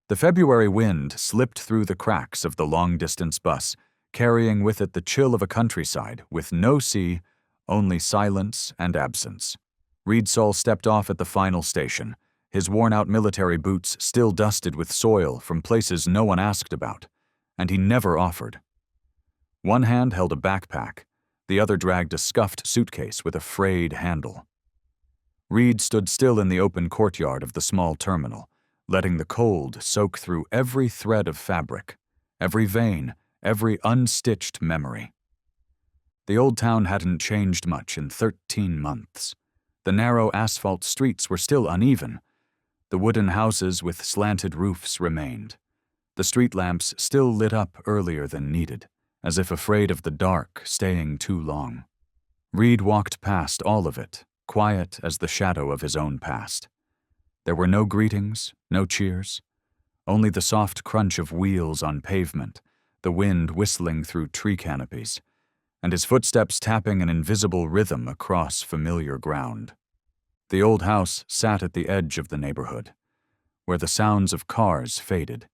The February wind slipped through the cracks of the long-distance bus, carrying with it the chill of a countryside with no sea, only silence and absence. Reed Saul stepped off at the final station, his worn-out military boots still dusted with soil from places no one asked about, and he never offered. One hand held a backpack, the other dragged a scuffed suitcase with a frayed handle. Reed stood still in the open courtyard of the small terminal, letting the cold soak through every thread of fabric, every vein, every unstitched memory. The old town hadn't changed much in 13 months. The narrow asphalt streets were still uneven. The wooden houses with slanted roofs remained. The street lamps still lit up earlier than needed, as if afraid of the dark staying too long. Reed walked past all of it, quiet as the shadow of his own past. There were no greetings, no cheers, only the soft crunch of wheels on pavement, the wind whistling through tree canopies, and his footsteps tapping an invisible rhythm across familiar ground. The old house sat at the edge of the neighborhood, where the sounds of cars faded,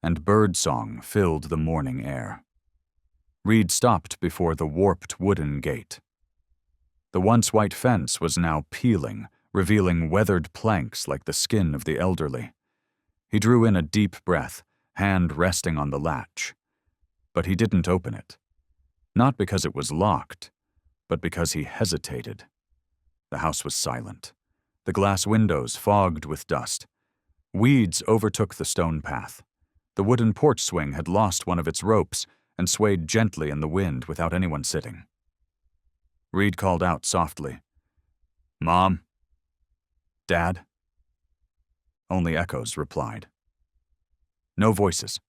and birdsong filled the morning air. Reed stopped before the warped wooden gate. The once white fence was now peeling, revealing weathered planks like the skin of the elderly. He drew in a deep breath, hand resting on the latch. But he didn't open it. Not because it was locked, but because he hesitated. The house was silent, the glass windows fogged with dust. Weeds overtook the stone path. The wooden porch swing had lost one of its ropes and swayed gently in the wind without anyone sitting. Reed called out softly, "Mom? Dad?" Only echoes replied. No voices.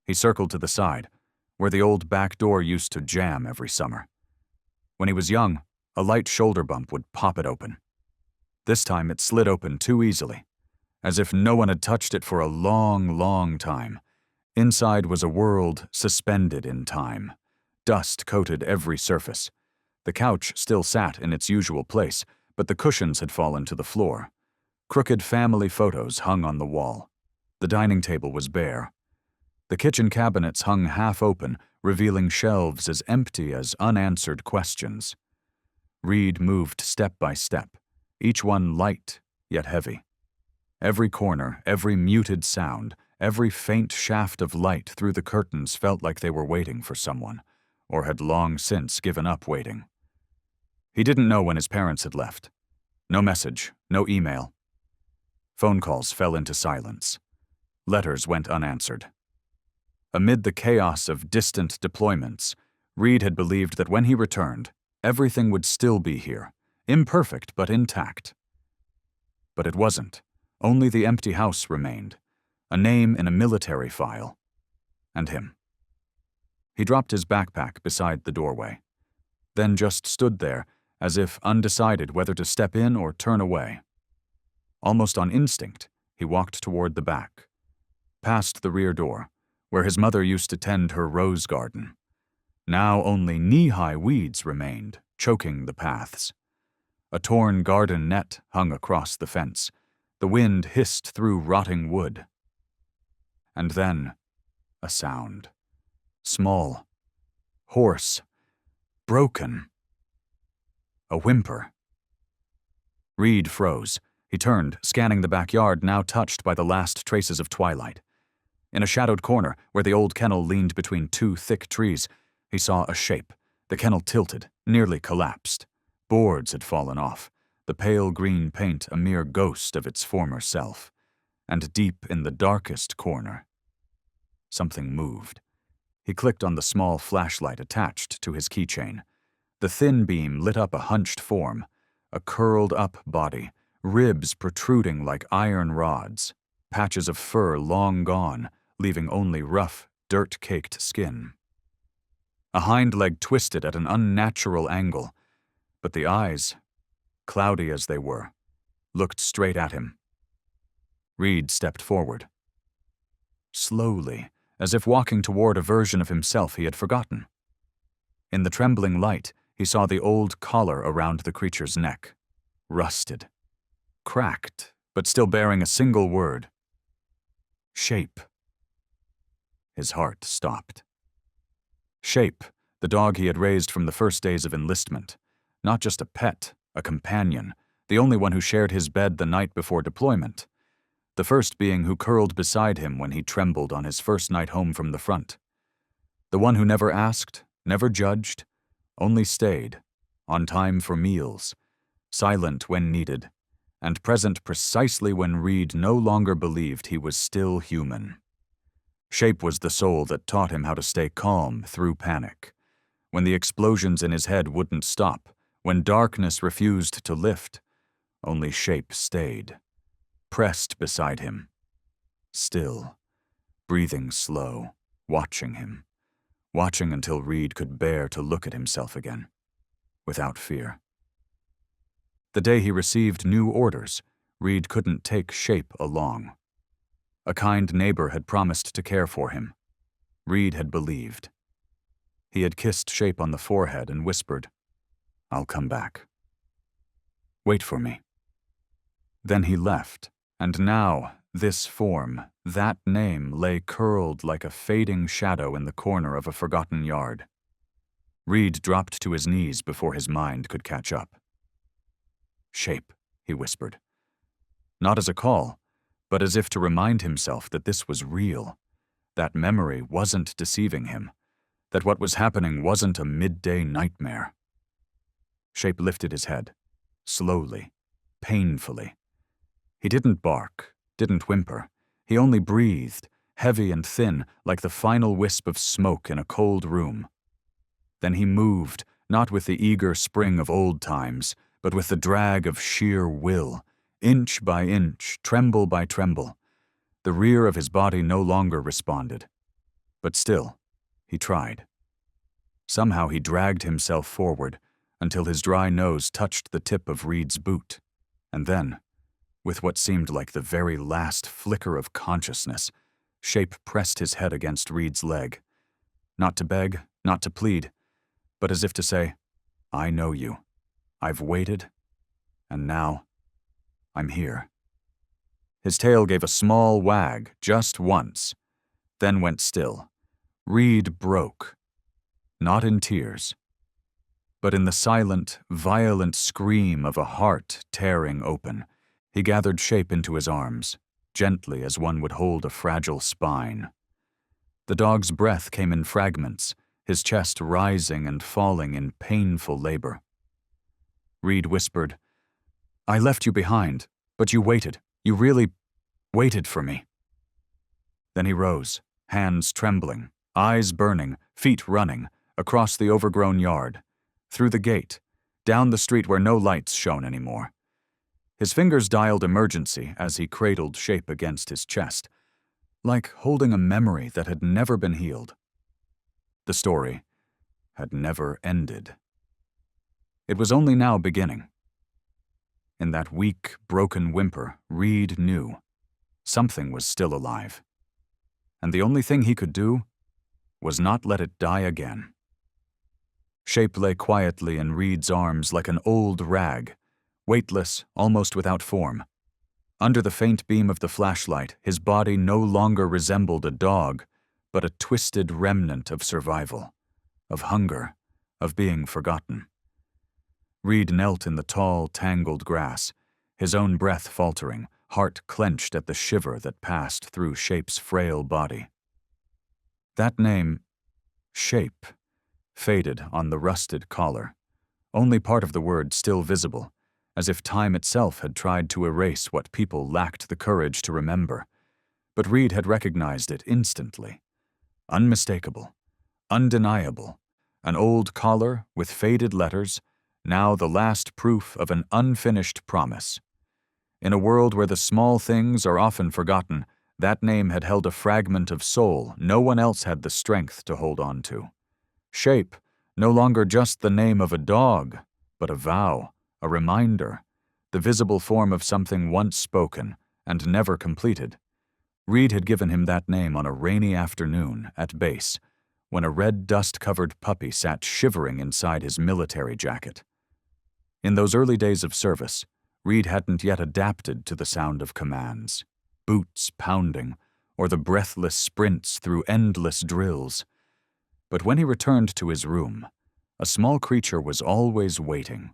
He circled to the side, where the old back door used to jam every summer. When he was young, a light shoulder bump would pop it open. This time it slid open too easily, as if no one had touched it for a long, long time. Inside was a world suspended in time. Dust coated every surface. The couch still sat in its usual place, but the cushions had fallen to the floor. Crooked family photos hung on the wall. The dining table was bare. The kitchen cabinets hung half open, revealing shelves as empty as unanswered questions. Reed moved step by step, each one light yet heavy. Every corner, every muted sound, every faint shaft of light through the curtains felt like they were waiting for someone, or had long since given up waiting. He didn't know when his parents had left. No message, no email. Phone calls fell into silence. Letters went unanswered. Amid the chaos of distant deployments, Reed had believed that when he returned, everything would still be here, imperfect but intact. But it wasn't. Only the empty house remained, a name in a military file, and him. He dropped his backpack beside the doorway, then just stood there as if undecided whether to step in or turn away. Almost on instinct, he walked toward the back, past the rear door, where his mother used to tend her rose garden. Now only knee-high weeds remained, choking the paths. A torn garden net hung across the fence. The wind hissed through rotting wood. And then, a sound. Small, hoarse, broken. A whimper. Reed froze. He turned, scanning the backyard now touched by the last traces of twilight. In a shadowed corner, where the old kennel leaned between two thick trees, he saw a shape. The kennel tilted, nearly collapsed. Boards had fallen off, the pale green paint a mere ghost of its former self. And deep in the darkest corner, something moved. He clicked on the small flashlight attached to his keychain. The thin beam lit up a hunched form, a curled-up body, ribs protruding like iron rods, patches of fur long gone, leaving only rough, dirt-caked skin. A hind leg twisted at an unnatural angle, but the eyes, cloudy as they were, looked straight at him. Reed stepped forward. Slowly, as if walking toward a version of himself he had forgotten. In the trembling light, he saw the old collar around the creature's neck, rusted, cracked, but still bearing a single word. Shape. His heart stopped. Shape, the dog he had raised from the first days of enlistment. Not just a pet, a companion, the only one who shared his bed the night before deployment. The first being who curled beside him when he trembled on his first night home from the front. The one who never asked, never judged, only stayed, on time for meals, silent when needed, and present precisely when Reed no longer believed he was still human. Shape was the soul that taught him how to stay calm through panic. When the explosions in his head wouldn't stop, when darkness refused to lift, only Shape stayed, pressed beside him, still, breathing slow, watching him, watching until Reed could bear to look at himself again, without fear. The day he received new orders, Reed couldn't take Shape along. A kind neighbor had promised to care for him. Reed had believed. He had kissed Shape on the forehead and whispered, "I'll come back. Wait for me." Then he left, and now this form, that name, lay curled like a fading shadow in the corner of a forgotten yard. Reed dropped to his knees before his mind could catch up. "Shape," he whispered. Not as a call, but as if to remind himself that this was real, that memory wasn't deceiving him, that what was happening wasn't a midday nightmare. Shape lifted his head, slowly, painfully. He didn't bark, didn't whimper. He only breathed, heavy and thin, like the final wisp of smoke in a cold room. Then he moved, not with the eager spring of old times, but with the drag of sheer will, inch by inch, tremble by tremble. The rear of his body no longer responded. But still, he tried. Somehow he dragged himself forward until his dry nose touched the tip of Reed's boot. And then, with what seemed like the very last flicker of consciousness, Shape pressed his head against Reed's leg. Not to beg, not to plead, but as if to say, "I know you. I've waited, and now I'm here." His tail gave a small wag just once, then went still. Reed broke. Not in tears, but in the silent, violent scream of a heart tearing open. He gathered Shape into his arms, gently as one would hold a fragile spine. The dog's breath came in fragments, his chest rising and falling in painful labor. Reed whispered, "I left you behind, but you waited. You really waited for me." Then he rose, hands trembling, eyes burning, feet running, across the overgrown yard, through the gate, down the street where no lights shone anymore. His fingers dialed emergency as he cradled Shape against his chest, like holding a memory that had never been healed. The story had never ended. It was only now beginning. In that weak, broken whimper, Reed knew something was still alive. And the only thing he could do was not let it die again. Shape lay quietly in Reed's arms like an old rag, weightless, almost without form. Under the faint beam of the flashlight, his body no longer resembled a dog, but a twisted remnant of survival, of hunger, of being forgotten. Reed knelt in the tall, tangled grass, his own breath faltering, heart clenched at the shiver that passed through Shape's frail body. That name, Shape, faded on the rusted collar, only part of the word still visible, as if time itself had tried to erase what people lacked the courage to remember. But Reed had recognized it instantly. Unmistakable, undeniable, an old collar with faded letters, now the last proof of an unfinished promise. In a world where the small things are often forgotten, that name had held a fragment of soul no one else had the strength to hold on to. Shape, no longer just the name of a dog, but a vow, a reminder, the visible form of something once spoken and never completed. Reed had given him that name on a rainy afternoon at base, when a red dust-covered puppy sat shivering inside his military jacket. In those early days of service, Reed hadn't yet adapted to the sound of commands, boots pounding, or the breathless sprints through endless drills. But when he returned to his room, a small creature was always waiting,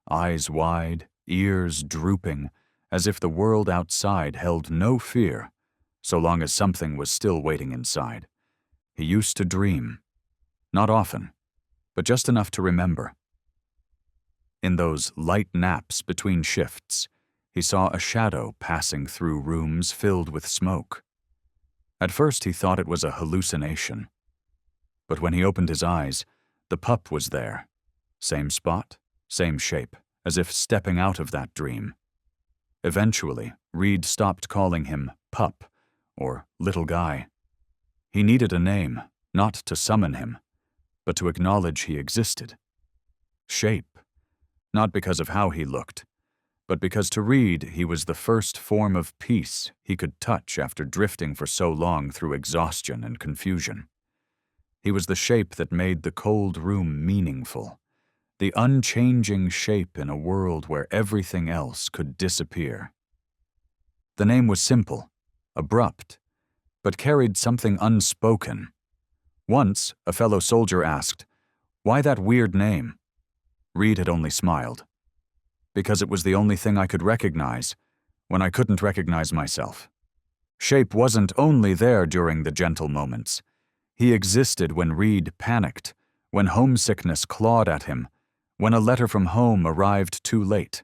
eyes wide, ears drooping, as if the world outside held no fear, so long as something was still waiting inside. He used to dream. Not often, but just enough to remember. In those light naps between shifts, he saw a shadow passing through rooms filled with smoke. At first he thought it was a hallucination. But when he opened his eyes, the pup was there. Same spot, same shape, as if stepping out of that dream. Eventually, Reed stopped calling him Pup or Little Guy. He needed a name, not to summon him, but to acknowledge he existed. Shape, not because of how he looked, but because to Reed he was the first form of peace he could touch after drifting for so long through exhaustion and confusion. He was the shape that made the cold room meaningful, the unchanging shape in a world where everything else could disappear. The name was simple, abrupt, but carried something unspoken. Once, a fellow soldier asked, "Why that weird name?" Reed had only smiled. "Because it was the only thing I could recognize when I couldn't recognize myself." Shape wasn't only there during the gentle moments. He existed when Reed panicked, when homesickness clawed at him, when a letter from home arrived too late,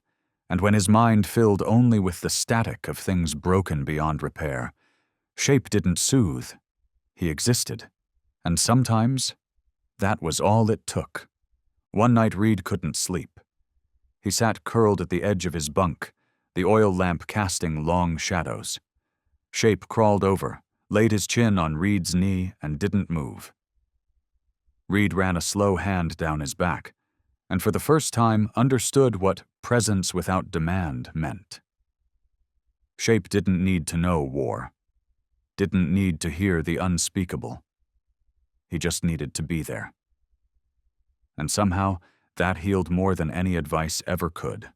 and when his mind filled only with the static of things broken beyond repair. Shape didn't soothe. He existed. And sometimes, that was all it took. One night Reed couldn't sleep. He sat curled at the edge of his bunk, the oil lamp casting long shadows. Shape crawled over, laid his chin on Reed's knee, and didn't move. Reed ran a slow hand down his back, and for the first time understood what presence without demand meant. Shape didn't need to know war, didn't need to hear the unspeakable. He just needed to be there. And somehow, that healed more than any advice ever could.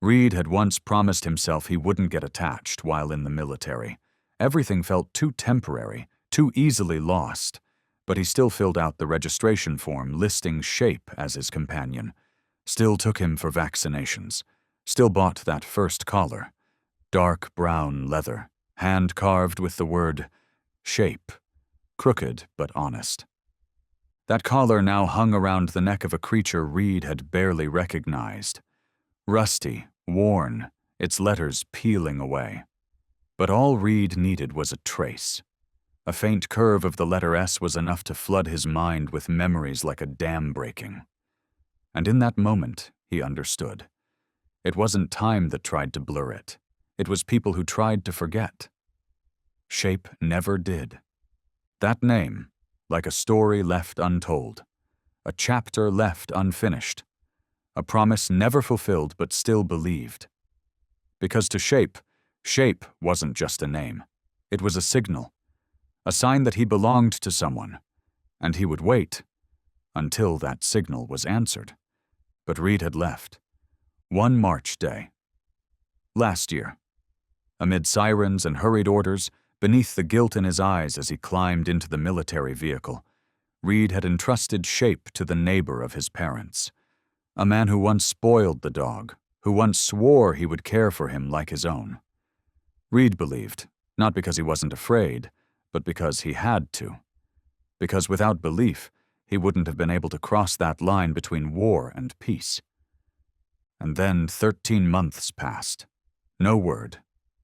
Reed had once promised himself he wouldn't get attached while in the military. Everything felt too temporary, too easily lost, but he still filled out the registration form listing Shape as his companion, still took him for vaccinations, still bought that first collar, dark brown leather, hand-carved with the word Shape, crooked but honest. That collar now hung around the neck of a creature Reed had barely recognized. Rusty, worn, its letters peeling away. But all Reed needed was a trace. A faint curve of the letter S was enough to flood his mind with memories like a dam breaking. And in that moment, he understood. It wasn't time that tried to blur it. It was people who tried to forget. Shape never did. That name, like a story left untold, a chapter left unfinished, a promise never fulfilled but still believed. Because to Shape, Shape wasn't just a name. It was a signal, a sign that he belonged to someone, and he would wait until that signal was answered. But Reed had left. One March day. Last year. Amid sirens and hurried orders, beneath the guilt in his eyes as he climbed into the military vehicle, Reed had entrusted Shape to the neighbor of his parents, a man who once spoiled the dog, who once swore he would care for him like his own. Reed believed, not because he wasn't afraid, but because he had to. Because without belief, he wouldn't have been able to cross that line between war and peace. And then 13 months passed. No word,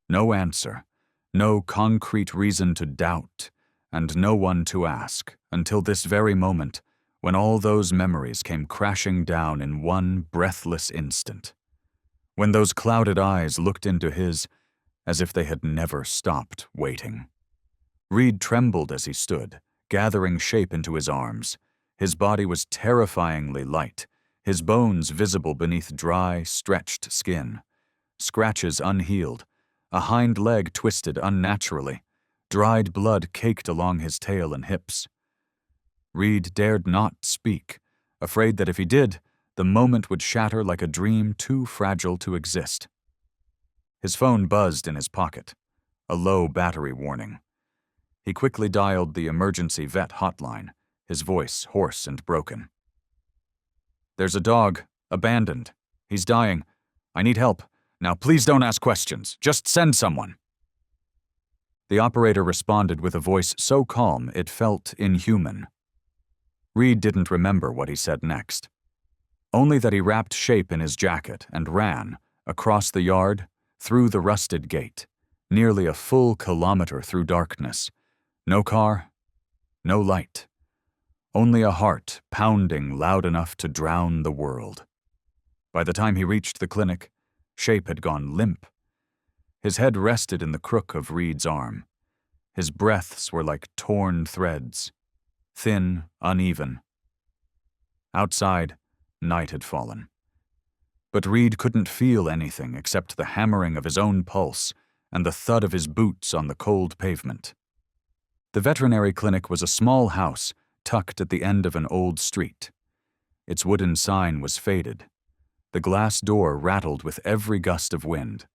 no answer, no concrete reason to doubt, and no one to ask, until this very moment, when all those memories came crashing down in one breathless instant. When those clouded eyes looked into his, as if they had never stopped waiting. Reed trembled as he stood, gathering Shape into his arms. His body was terrifyingly light, his bones visible beneath dry, stretched skin, scratches unhealed, a hind leg twisted unnaturally, dried blood caked along his tail and hips. Reed dared not speak, afraid that if he did, the moment would shatter like a dream too fragile to exist. His phone buzzed in his pocket. a low battery warning. He quickly dialed the emergency vet hotline, his voice hoarse and broken. "There's a dog, abandoned. He's dying. I need help. Now please don't ask questions. Just send someone." The operator responded with a voice so calm it felt inhuman. Reed didn't remember what he said next. Only that he wrapped Shape in his jacket and ran, across the yard, through the rusted gate, nearly a full kilometer through darkness. No car, no light. Only a heart pounding loud enough to drown the world. By the time he reached the clinic, Shape had gone limp. His head rested in the crook of Reed's arm. His breaths were like torn threads, thin, uneven. Outside, night had fallen. But Reed couldn't feel anything except the hammering of his own pulse and the thud of his boots on the cold pavement. The veterinary clinic was a small house tucked at the end of an old street. Its wooden sign was faded. The glass door rattled with every gust of wind.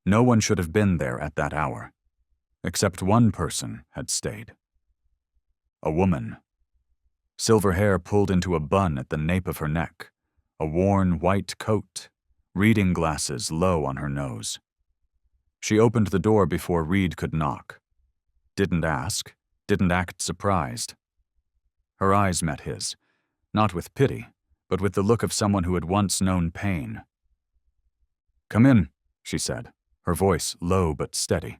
No one should have been there at that hour. Except one person had stayed. A woman. Silver hair pulled into a bun at the nape of her neck, a worn white coat, reading glasses low on her nose. She opened the door before Reed could knock. Didn't ask, didn't act surprised. Her eyes met his, not with pity, but with the look of someone who had once known pain. "Come in," she said, her voice low but steady.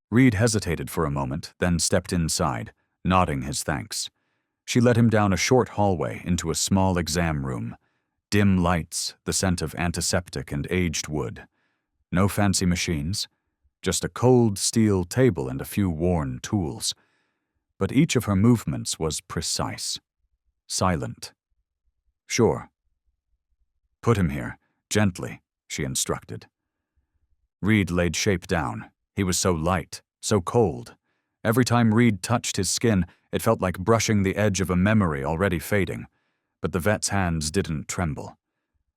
Reed hesitated for a moment, then stepped inside, nodding his thanks. She led him down a short hallway into a small exam room. Dim lights, the scent of antiseptic and aged wood. No fancy machines, just a cold steel table and a few worn tools. But each of her movements was precise, silent. "Sure." "Put him here, gently," she instructed. Reed laid Shape down. He was so light, so cold. Every time Reed touched his skin, it felt like brushing the edge of a memory already fading. But the vet's hands didn't tremble.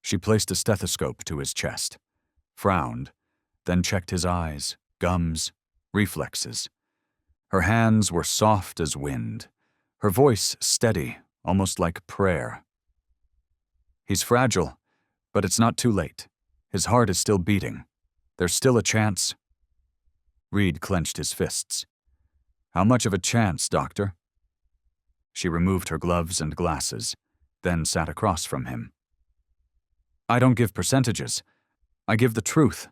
She placed a stethoscope to his chest, frowned, then checked his eyes, gums, reflexes. Her hands were soft as wind, her voice steady, almost like prayer. "He's fragile, but it's not too late. His heart is still beating. There's still a chance." Reed clenched his fists. "How much of a chance, doctor?" She removed her gloves and glasses, then sat across from him. "I don't give percentages. I give the truth."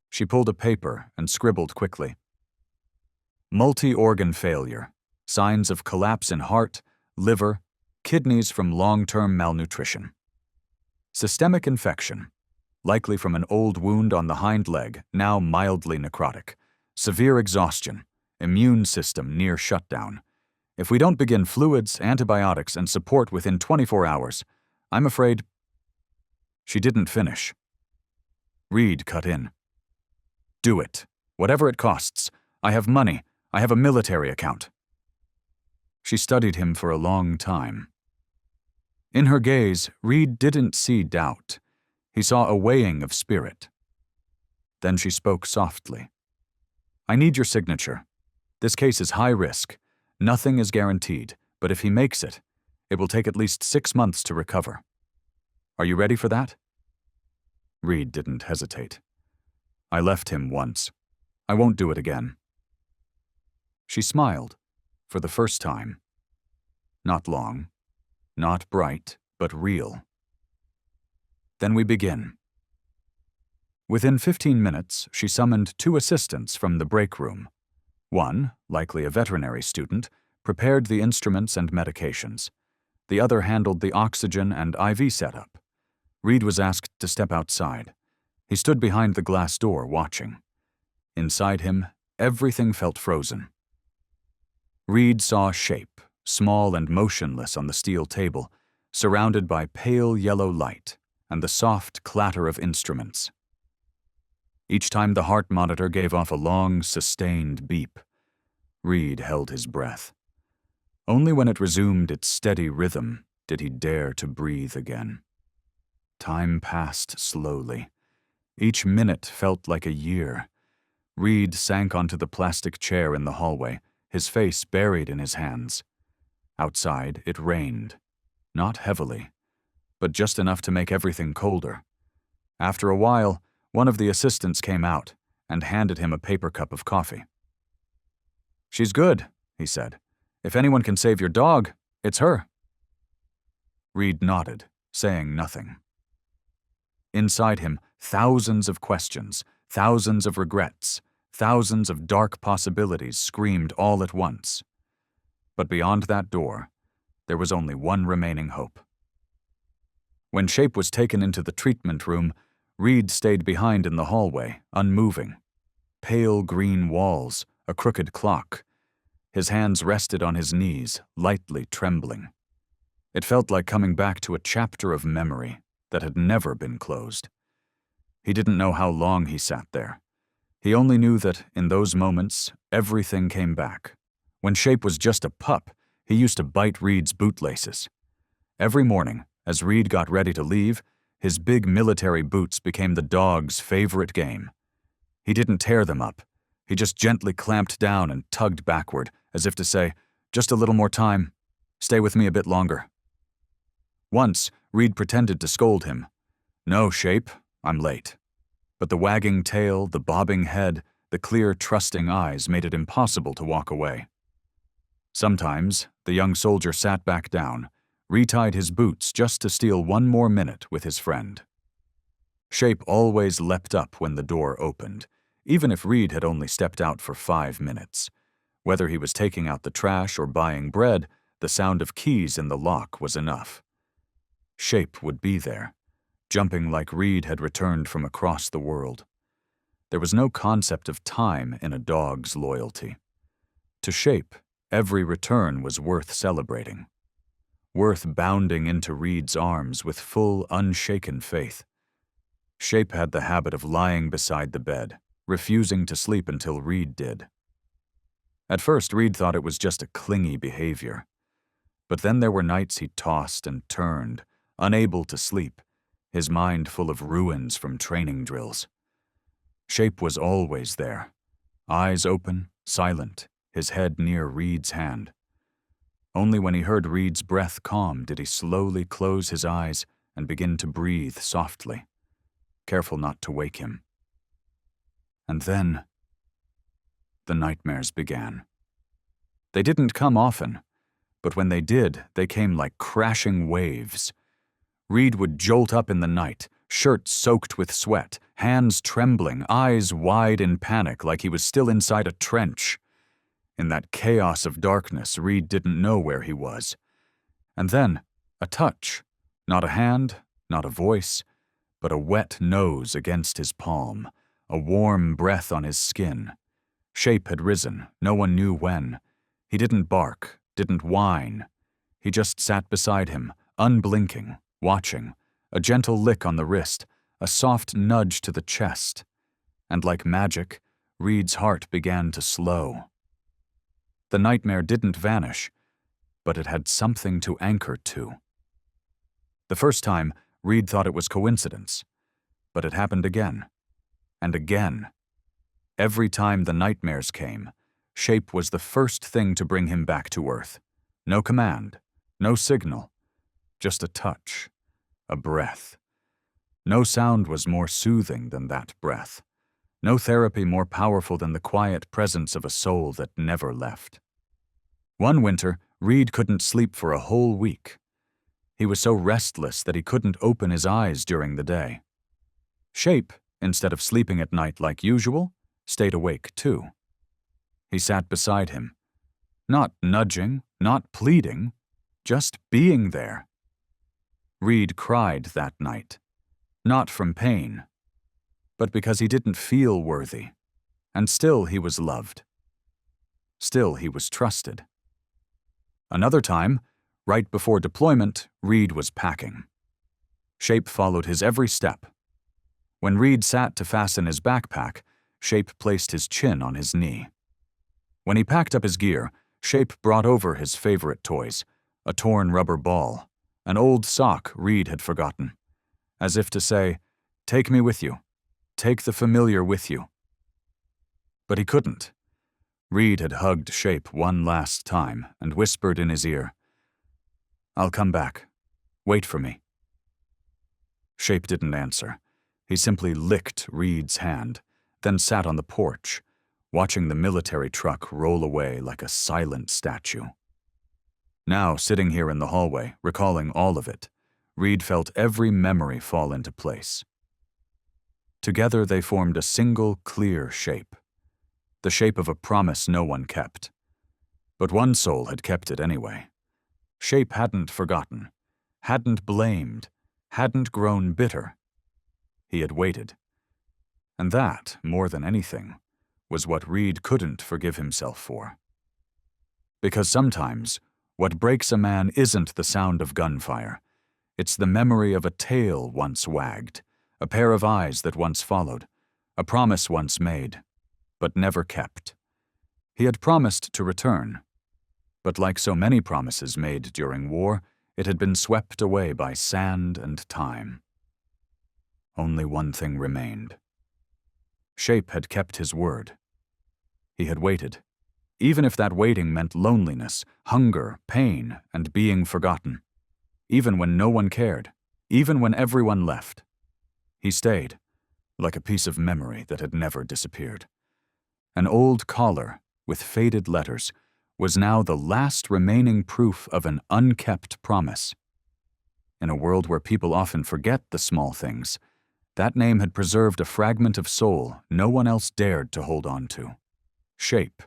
She pulled a paper and scribbled quickly. "Multi-organ failure, signs of collapse in heart, liver, kidneys from long-term malnutrition. Systemic infection, likely from an old wound on the hind leg, now mildly necrotic. Severe exhaustion, immune system near shutdown. If we don't begin fluids, antibiotics, and support within 24 hours, I'm afraid—" She didn't finish. Reed cut in. "Do it, whatever it costs. I have money. I have a military account." She studied him for a long time. In her gaze, Reed didn't see doubt. He saw a weighing of spirit. Then she spoke softly. "I need your signature. This case is high risk. Nothing is guaranteed, but if he makes it, it will take at least 6 months to recover. Are you ready for that?" Reed didn't hesitate. "I left him once. I won't do it again." She smiled, for the first time. Not long, not bright, but real. "Then we begin." Within 15 minutes, she summoned 2 assistants from the break room. One, likely a veterinary student, prepared the instruments and medications. The other handled the oxygen and IV setup. Reed was asked to step outside. He stood behind the glass door, watching. Inside him, everything felt frozen. Reed saw Shape, small and motionless on the steel table, surrounded by pale yellow light and the soft clatter of instruments. Each time the heart monitor gave off a long, sustained beep, Reed held his breath. Only when it resumed its steady rhythm did he dare to breathe again. Time passed slowly. Each minute felt like a year. Reed sank onto the plastic chair in the hallway, his face buried in his hands. Outside, it rained. Not heavily, but just enough to make everything colder. After a while, one of the assistants came out and handed him a paper cup of coffee. "She's good," he said. "If anyone can save your dog, it's her." Reed nodded, saying nothing. Inside him, thousands of questions, thousands of regrets, thousands of dark possibilities screamed all at once. But beyond that door, there was only one remaining hope. When Shape was taken into the treatment room, Reed stayed behind in the hallway, unmoving. Pale green walls, a crooked clock. His hands rested on his knees, lightly trembling. It felt like coming back to a chapter of memory that had never been closed. He didn't know how long he sat there. He only knew that, in those moments, everything came back. When Shape was just a pup, he used to bite Reed's bootlaces. Every morning, as Reed got ready to leave, his big military boots became the dog's favorite game. He didn't tear them up. He just gently clamped down and tugged backward, as if to say, "Just a little more time. Stay with me a bit longer." Once, Reed pretended to scold him. "No, Shape, I'm late." But the wagging tail, the bobbing head, the clear, trusting eyes made it impossible to walk away. Sometimes, the young soldier sat back down, retied his boots just to steal one more minute with his friend. Shape always leapt up when the door opened, even if Reed had only stepped out for 5 minutes. Whether he was taking out the trash or buying bread, the sound of keys in the lock was enough. Shape would be there, jumping like Reed had returned from across the world. There was no concept of time in a dog's loyalty. To Shape, every return was worth celebrating, worth bounding into Reed's arms with full, unshaken faith. Shape had the habit of lying beside the bed, refusing to sleep until Reed did. At first, Reed thought it was just a clingy behavior. But then there were nights he tossed and turned, unable to sleep, his mind full of ruins from training drills. Shape was always there, eyes open, silent, his head near Reed's hand. Only when he heard Reed's breath calm did he slowly close his eyes and begin to breathe softly, careful not to wake him. And then, the nightmares began. They didn't come often, but when they did, they came like crashing waves. Reed would jolt up in the night, shirt soaked with sweat, hands trembling, eyes wide in panic like he was still inside a trench. In that chaos of darkness, Reed didn't know where he was. And then, a touch. Not a hand, not a voice, but a wet nose against his palm, a warm breath on his skin. Shape had risen, no one knew when. He didn't bark, didn't whine. He just sat beside him, unblinking, watching, a gentle lick on the wrist, a soft nudge to the chest. And like magic, Reed's heart began to slow. The nightmare didn't vanish, but it had something to anchor to. The first time, Reed thought it was coincidence, but it happened again, and again. Every time the nightmares came, Shape was the first thing to bring him back to earth. No command, no signal, just a touch, a breath. No sound was more soothing than that breath. No therapy more powerful than the quiet presence of a soul that never left. One winter, Reed couldn't sleep for a whole week. He was so restless that he couldn't open his eyes during the day. Shape, instead of sleeping at night like usual, stayed awake too. He sat beside him, not nudging, not pleading, just being there. Reed cried that night, not from pain, but because he didn't feel worthy, and still he was loved. Still he was trusted. Another time, right before deployment, Reed was packing. Shape followed his every step. When Reed sat to fasten his backpack, Shape placed his chin on his knee. When he packed up his gear, Shape brought over his favorite toys, a torn rubber ball, an old sock Reed had forgotten, as if to say, "Take me with you. Take the familiar with you." But he couldn't. Reed had hugged Shape one last time and whispered in his ear, "I'll come back. Wait for me." Shape didn't answer. He simply licked Reed's hand, then sat on the porch, watching the military truck roll away like a silent statue. Now, sitting here in the hallway, recalling all of it, Reed felt every memory fall into place. Together they formed a single, clear shape. The shape of a promise no one kept. But one soul had kept it anyway. Shape hadn't forgotten, hadn't blamed, hadn't grown bitter. He had waited. And that, more than anything, was what Reed couldn't forgive himself for. Because sometimes, what breaks a man isn't the sound of gunfire. It's the memory of a tail once wagged, a pair of eyes that once followed, a promise once made, but never kept. He had promised to return, but like so many promises made during war, it had been swept away by sand and time. Only one thing remained. Shape had kept his word. He had waited, even if that waiting meant loneliness, hunger, pain, and being forgotten. Even when no one cared, even when everyone left. He stayed, like a piece of memory that had never disappeared. An old collar, with faded letters, was now the last remaining proof of an unkept promise. In a world where people often forget the small things, that name had preserved a fragment of soul no one else dared to hold on to. Shape,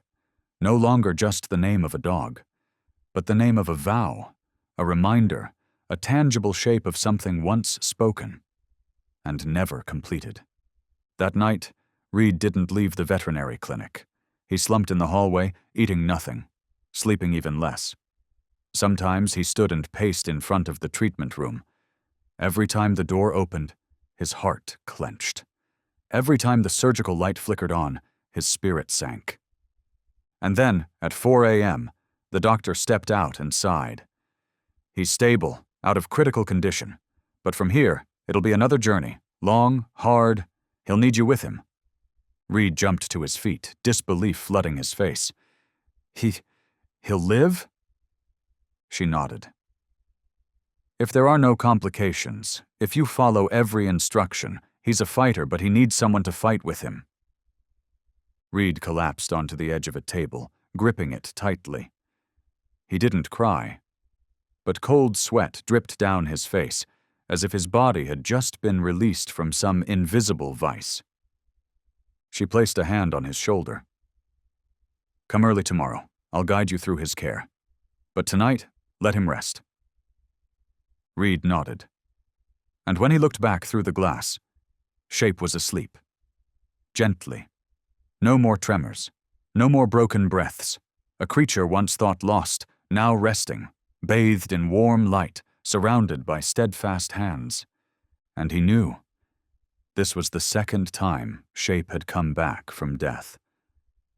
no longer just the name of a dog, but the name of a vow, a reminder, a tangible shape of something once spoken and never completed. That night, Reed didn't leave the veterinary clinic. He slumped in the hallway, eating nothing, sleeping even less. Sometimes he stood and paced in front of the treatment room. Every time the door opened, his heart clenched. Every time the surgical light flickered on, his spirit sank. And then, at 4 a.m., the doctor stepped out and sighed. "He's stable, out of critical condition. But from here, it'll be another journey. Long, hard. He'll need you with him." Reed jumped to his feet, disbelief flooding his face. He'll live?" She nodded. "If there are no complications, if you follow every instruction, he's a fighter, but he needs someone to fight with him." Reed collapsed onto the edge of a table, gripping it tightly. He didn't cry, but cold sweat dripped down his face, as if his body had just been released from some invisible vice. She placed a hand on his shoulder. "Come early tomorrow. I'll guide you through his care. But tonight, let him rest." Reed nodded. And when he looked back through the glass, Shape was asleep. Gently. No more tremors. No more broken breaths. A creature once thought lost, now resting, bathed in warm light, surrounded by steadfast hands. And he knew. This was the second time Shape had come back from death.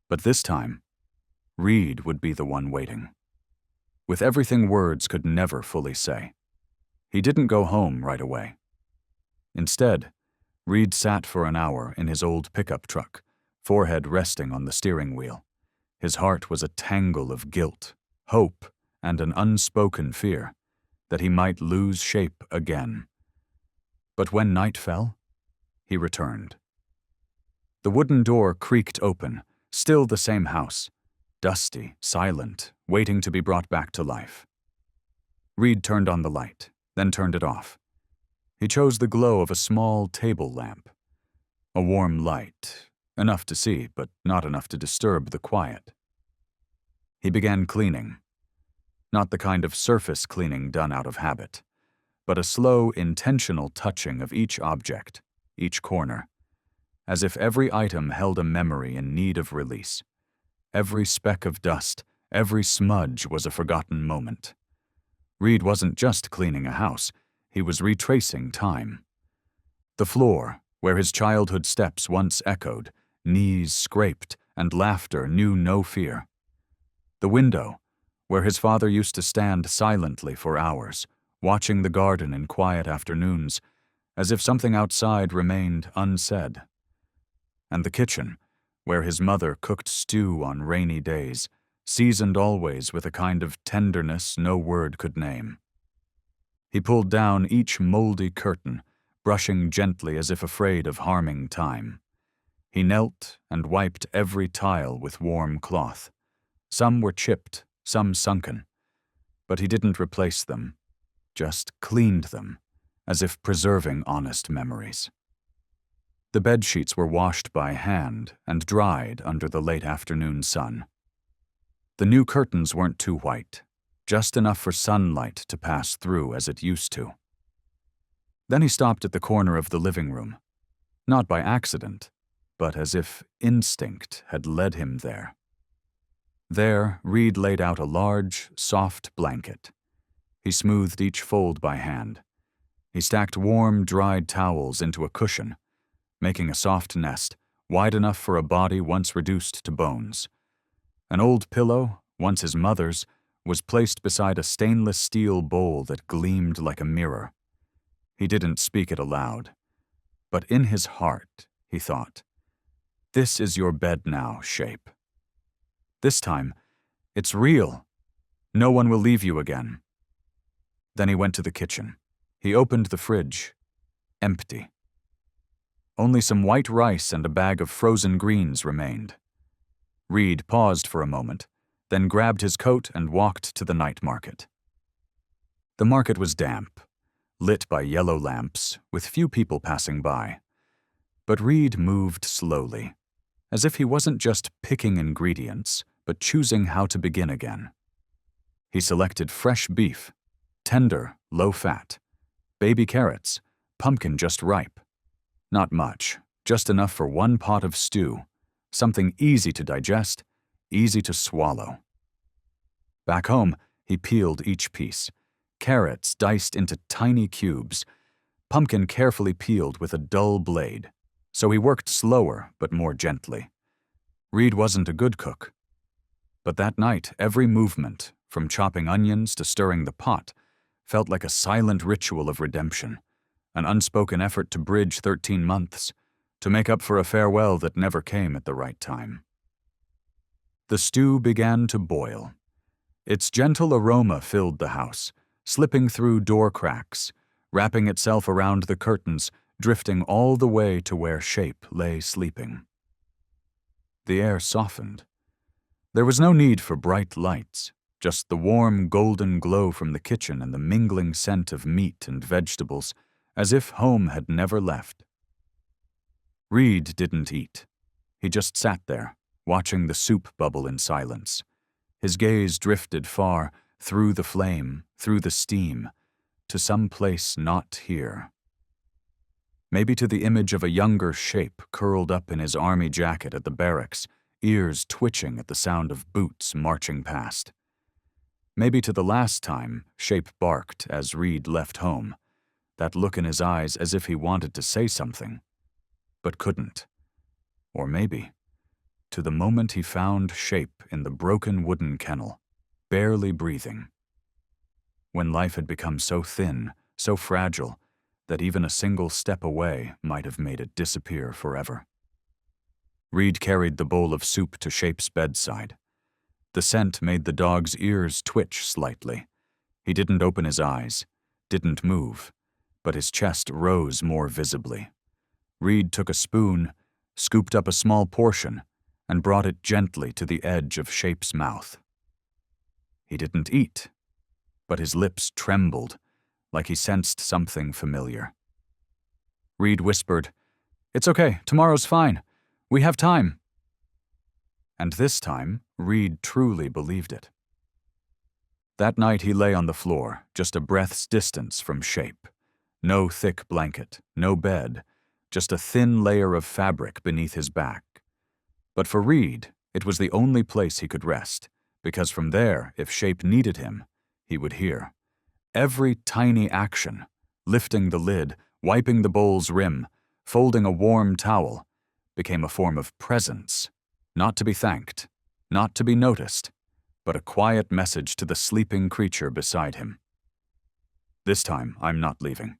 But this time, Reed would be the one waiting. With everything words could never fully say. He didn't go home right away. Instead, Reed sat for an hour in his old pickup truck, forehead resting on the steering wheel. His heart was a tangle of guilt, hope, and an unspoken fear that he might lose Shape again. But when night fell, he returned. The wooden door creaked open, still the same house, dusty, silent, waiting to be brought back to life. Reed turned on the light, then turned it off. He chose the glow of a small table lamp. A warm light, enough to see, but not enough to disturb the quiet. He began cleaning. Not the kind of surface cleaning done out of habit, but a slow, intentional touching of each object, each corner, as if every item held a memory in need of release. Every speck of dust, every smudge was a forgotten moment. Reed wasn't just cleaning a house, he was retracing time. The floor, where his childhood steps once echoed, knees scraped, and laughter knew no fear. The window, where his father used to stand silently for hours, watching the garden in quiet afternoons, as if something outside remained unsaid. And the kitchen, where his mother cooked stew on rainy days, seasoned always with a kind of tenderness no word could name. He pulled down each moldy curtain, brushing gently as if afraid of harming time. He knelt and wiped every tile with warm cloth. Some were chipped, some sunken, but he didn't replace them, just cleaned them, as if preserving honest memories. The bedsheets were washed by hand and dried under the late afternoon sun. The new curtains weren't too white, just enough for sunlight to pass through as it used to. Then he stopped at the corner of the living room, not by accident, but as if instinct had led him there. There, Reed laid out a large, soft blanket. He smoothed each fold by hand. He stacked warm, dried towels into a cushion, making a soft nest, wide enough for a body once reduced to bones. An old pillow, once his mother's, was placed beside a stainless steel bowl that gleamed like a mirror. He didn't speak it aloud, but in his heart, he thought, "This is your bed now, Shape. This time, it's real. No one will leave you again." Then he went to the kitchen. He opened the fridge. Empty. Only some white rice and a bag of frozen greens remained. Reed paused for a moment, then grabbed his coat and walked to the night market. The market was damp, lit by yellow lamps, with few people passing by. But Reed moved slowly, as if he wasn't just picking ingredients, but choosing how to begin again. He selected fresh beef, tender, low-fat, baby carrots, pumpkin just ripe. Not much, just enough for one pot of stew, something easy to digest, easy to swallow. Back home, he peeled each piece, carrots diced into tiny cubes, pumpkin carefully peeled with a dull blade, so he worked slower but more gently. Reed wasn't a good cook. But that night, every movement, from chopping onions to stirring the pot, felt like a silent ritual of redemption, an unspoken effort to bridge 13 months, to make up for a farewell that never came at the right time. The stew began to boil. Its gentle aroma filled the house, slipping through door cracks, wrapping itself around the curtains, drifting all the way to where Shape lay sleeping. The air softened. There was no need for bright lights, just the warm golden glow from the kitchen and the mingling scent of meat and vegetables, as if home had never left. Reed didn't eat. He just sat there, watching the soup bubble in silence. His gaze drifted far, through the flame, through the steam, to some place not here. Maybe to the image of a younger Shape curled up in his army jacket at the barracks, ears twitching at the sound of boots marching past. Maybe to the last time Shape barked as Reed left home, that look in his eyes as if he wanted to say something, but couldn't. Or maybe to the moment he found Shape in the broken wooden kennel, barely breathing. When life had become so thin, so fragile, that even a single step away might have made it disappear forever. Reed carried the bowl of soup to Shape's bedside. The scent made the dog's ears twitch slightly. He didn't open his eyes, didn't move, but his chest rose more visibly. Reed took a spoon, scooped up a small portion, and brought it gently to the edge of Shape's mouth. He didn't eat, but his lips trembled, like he sensed something familiar. Reed whispered, "It's okay, tomorrow's fine. We have time." And this time, Reed truly believed it. That night he lay on the floor, just a breath's distance from Shape. No thick blanket, no bed, just a thin layer of fabric beneath his back. But for Reed, it was the only place he could rest, because from there, if Shape needed him, he would hear. Every tiny action, lifting the lid, wiping the bowl's rim, folding a warm towel, became a form of presence, not to be thanked, not to be noticed, but a quiet message to the sleeping creature beside him. This time, I'm not leaving.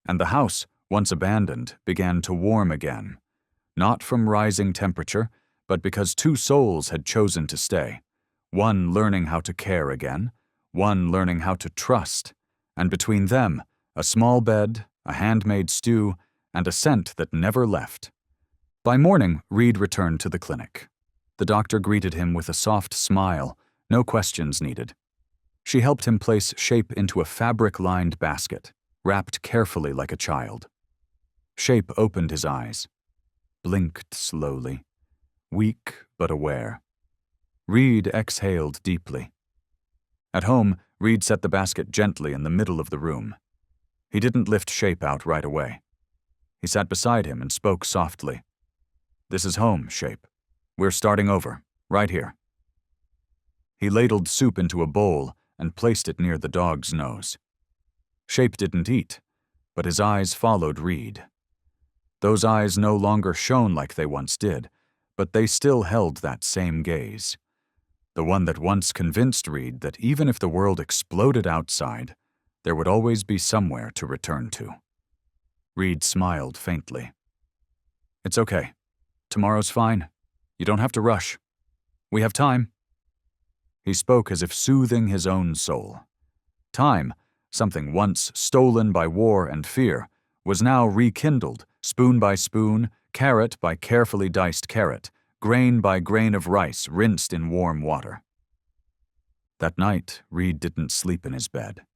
And the house, once abandoned, began to warm again. not from rising temperature, but because two souls had chosen to stay, one learning how to care again, one learning how to trust, and between them, a small bed, a handmade stew, and a scent that never left. By morning, Reed returned to the clinic. The doctor greeted him with a soft smile, no questions needed. She helped him place Shape into a fabric-lined basket, wrapped carefully like a child. Shape opened his eyes, blinked slowly, weak but aware. Reed exhaled deeply. At home, Reed set the basket gently in the middle of the room. He didn't lift Shape out right away. He sat beside him and spoke softly. "This is home, Shape. We're starting over, right here." He ladled soup into a bowl and placed it near the dog's nose. Shape didn't eat, but his eyes followed Reed. Those eyes no longer shone like they once did, but they still held that same gaze. The one that once convinced Reed that even if the world exploded outside, there would always be somewhere to return to. Reed smiled faintly. "It's okay. Tomorrow's fine. You don't have to rush. We have time." He spoke as if soothing his own soul. Time, something once stolen by war and fear, was now rekindled, spoon by spoon, carrot by carefully diced carrot, grain by grain of rice rinsed in warm water. That night, Reed didn't sleep in his bed.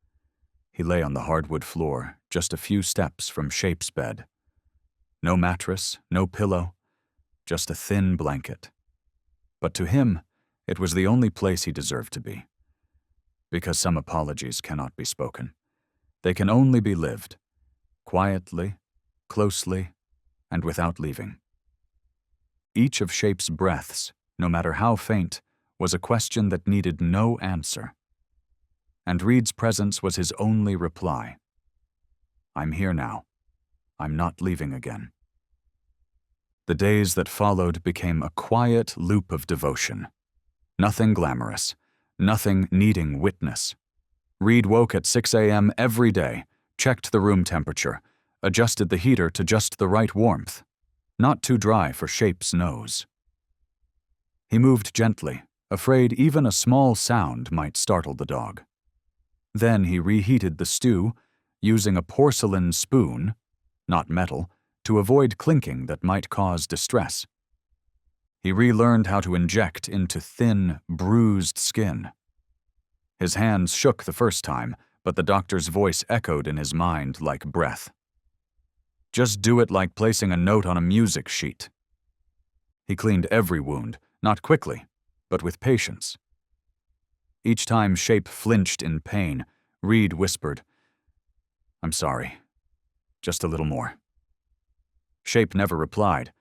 He lay on the hardwood floor, just a few steps from Shape's bed. No mattress, no pillow, just a thin blanket. But to him, it was the only place he deserved to be. Because some apologies cannot be spoken. They can only be lived, quietly, closely, and without leaving. Each of Shape's breaths, no matter how faint, was a question that needed no answer. And Reed's presence was his only reply. "I'm here now. I'm not leaving again." The days that followed became a quiet loop of devotion. Nothing glamorous, nothing needing witness. Reed woke at 6 a.m. every day, checked the room temperature, adjusted the heater to just the right warmth, not too dry for Shape's nose. He moved gently, afraid even a small sound might startle the dog. Then he reheated the stew, using a porcelain spoon, not metal, to avoid clinking that might cause distress. He relearned how to inject into thin, bruised skin. His hands shook the first time, but the doctor's voice echoed in his mind like breath. "Just do it like placing a note on a music sheet." He cleaned every wound, not quickly, but with patience. Each time Shape flinched in pain, Reed whispered, "I'm sorry. Just a little more." Shape never replied,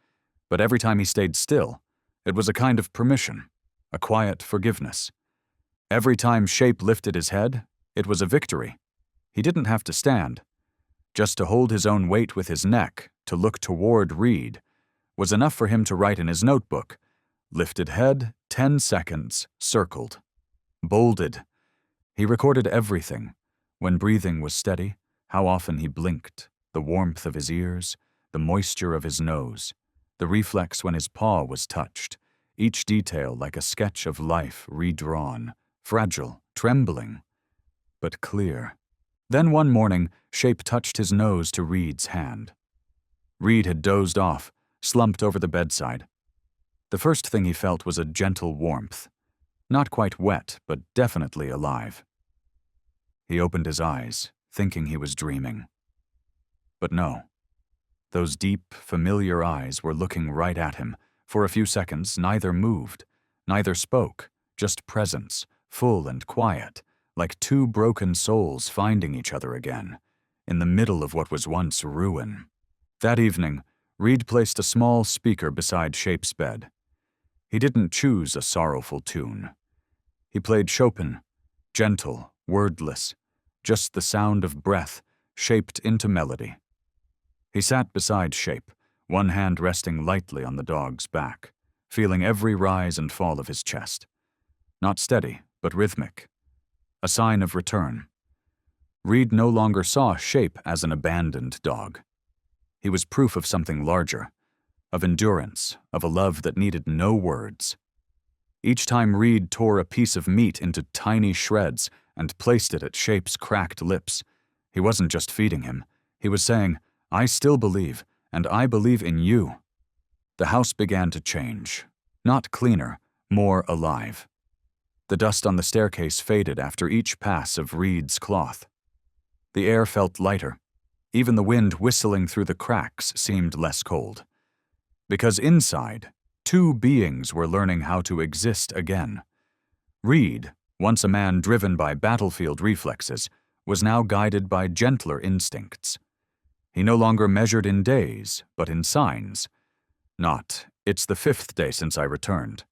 but every time he stayed still, it was a kind of permission, a quiet forgiveness. Every time Shape lifted his head, it was a victory. He didn't have to stand. Just to hold his own weight with his neck, to look toward Reed, was enough for him to write in his notebook, lifted head, 10 seconds, circled. Bolded. He recorded everything, when breathing was steady, how often he blinked, the warmth of his ears, the moisture of his nose, the reflex when his paw was touched, each detail like a sketch of life redrawn, fragile, trembling, but clear. Then one morning, Shape touched his nose to Reed's hand. Reed had dozed off, slumped over the bedside. The first thing he felt was a gentle warmth, not quite wet, but definitely alive. He opened his eyes, thinking he was dreaming. But no. Those deep, familiar eyes were looking right at him. For a few seconds, neither moved, neither spoke, just presence, full and quiet, like two broken souls finding each other again, in the middle of what was once ruin. That evening, Reed placed a small speaker beside Shape's bed. He didn't choose a sorrowful tune. He played Chopin, gentle, wordless, just the sound of breath shaped into melody. He sat beside Shape, one hand resting lightly on the dog's back, feeling every rise and fall of his chest. Not steady, but rhythmic. A sign of return. Reed no longer saw Shape as an abandoned dog. He was proof of something larger, of endurance, of a love that needed no words. Each time Reed tore a piece of meat into tiny shreds and placed it at Shape's cracked lips, he wasn't just feeding him. He was saying, "I still believe, and I believe in you." The house began to change. Not cleaner, more alive. The dust on the staircase faded after each pass of Reed's cloth. The air felt lighter. Even the wind whistling through the cracks seemed less cold. Because inside, two beings were learning how to exist again. Reed, once a man driven by battlefield reflexes, was now guided by gentler instincts. He no longer measured in days, but in signs. Not, "It's the 5th day since I returned."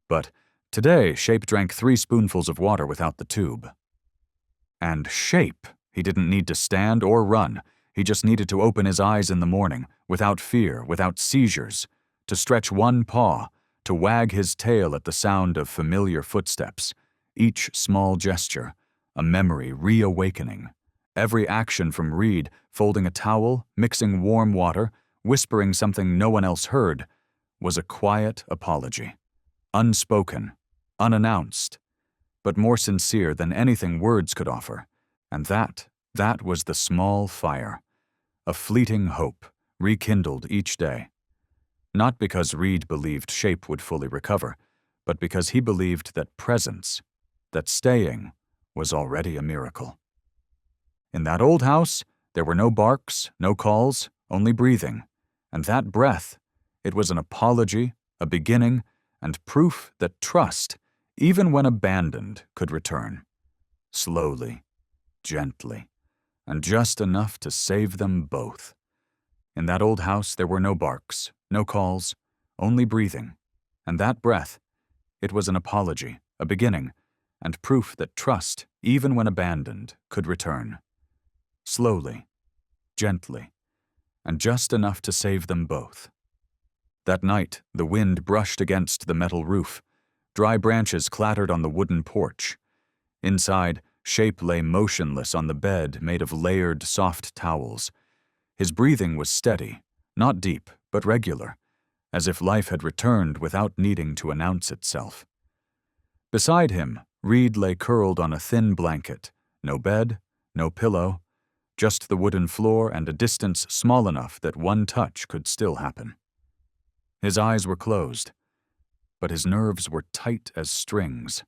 But, "Today, Shape drank 3 spoonfuls of water without the tube." And Shape, he didn't need to stand or run. He just needed to open his eyes in the morning, without fear, without seizures, to stretch one paw, to wag his tail at the sound of familiar footsteps, each small gesture, a memory reawakening. Every action from Reed, folding a towel, mixing warm water, whispering something no one else heard, was a quiet apology. Unspoken, unannounced, but more sincere than anything words could offer. And that was the small fire. A fleeting hope, rekindled each day. Not because Reed believed Shape would fully recover, but because he believed that presence, that staying, was already a miracle. In that old house, there were no barks, no calls, only breathing. And that breath, it was an apology, a beginning, and proof that trust, even when abandoned, could return. Slowly, gently, and just enough to save them both. In that old house, there were no barks, no calls, only breathing. And that breath, it was an apology, a beginning, and proof that trust, even when abandoned, could return. Slowly, gently, and just enough to save them both. That night, the wind brushed against the metal roof. Dry branches clattered on the wooden porch. Inside, Shape lay motionless on the bed made of layered, soft towels. His breathing was steady, not deep, but regular, as if life had returned without needing to announce itself. Beside him, Reed lay curled on a thin blanket. No bed, no pillow, just the wooden floor and a distance small enough that one touch could still happen. His eyes were closed, but his nerves were tight as strings.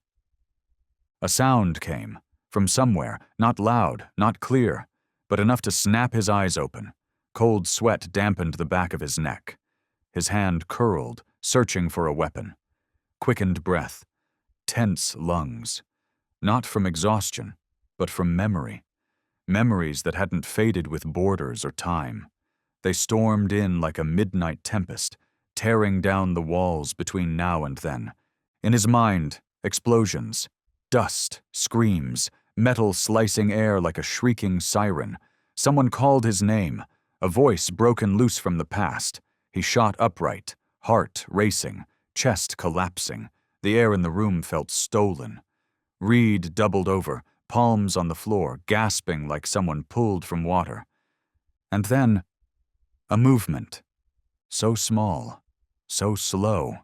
A sound came, from somewhere, not loud, not clear, but enough to snap his eyes open. Cold sweat dampened the back of his neck. His hand curled, searching for a weapon. Quickened breath, tense lungs. Not from exhaustion, but from memory. Memories that hadn't faded with borders or time. They stormed in like a midnight tempest, tearing down the walls between now and then. In his mind, explosions, dust, screams, metal slicing air like a shrieking siren. Someone called his name, a voice broken loose from the past. He shot upright, heart racing, chest collapsing. The air in the room felt stolen. Reed doubled over, palms on the floor, gasping like someone pulled from water. And then, a movement. So small, so slow.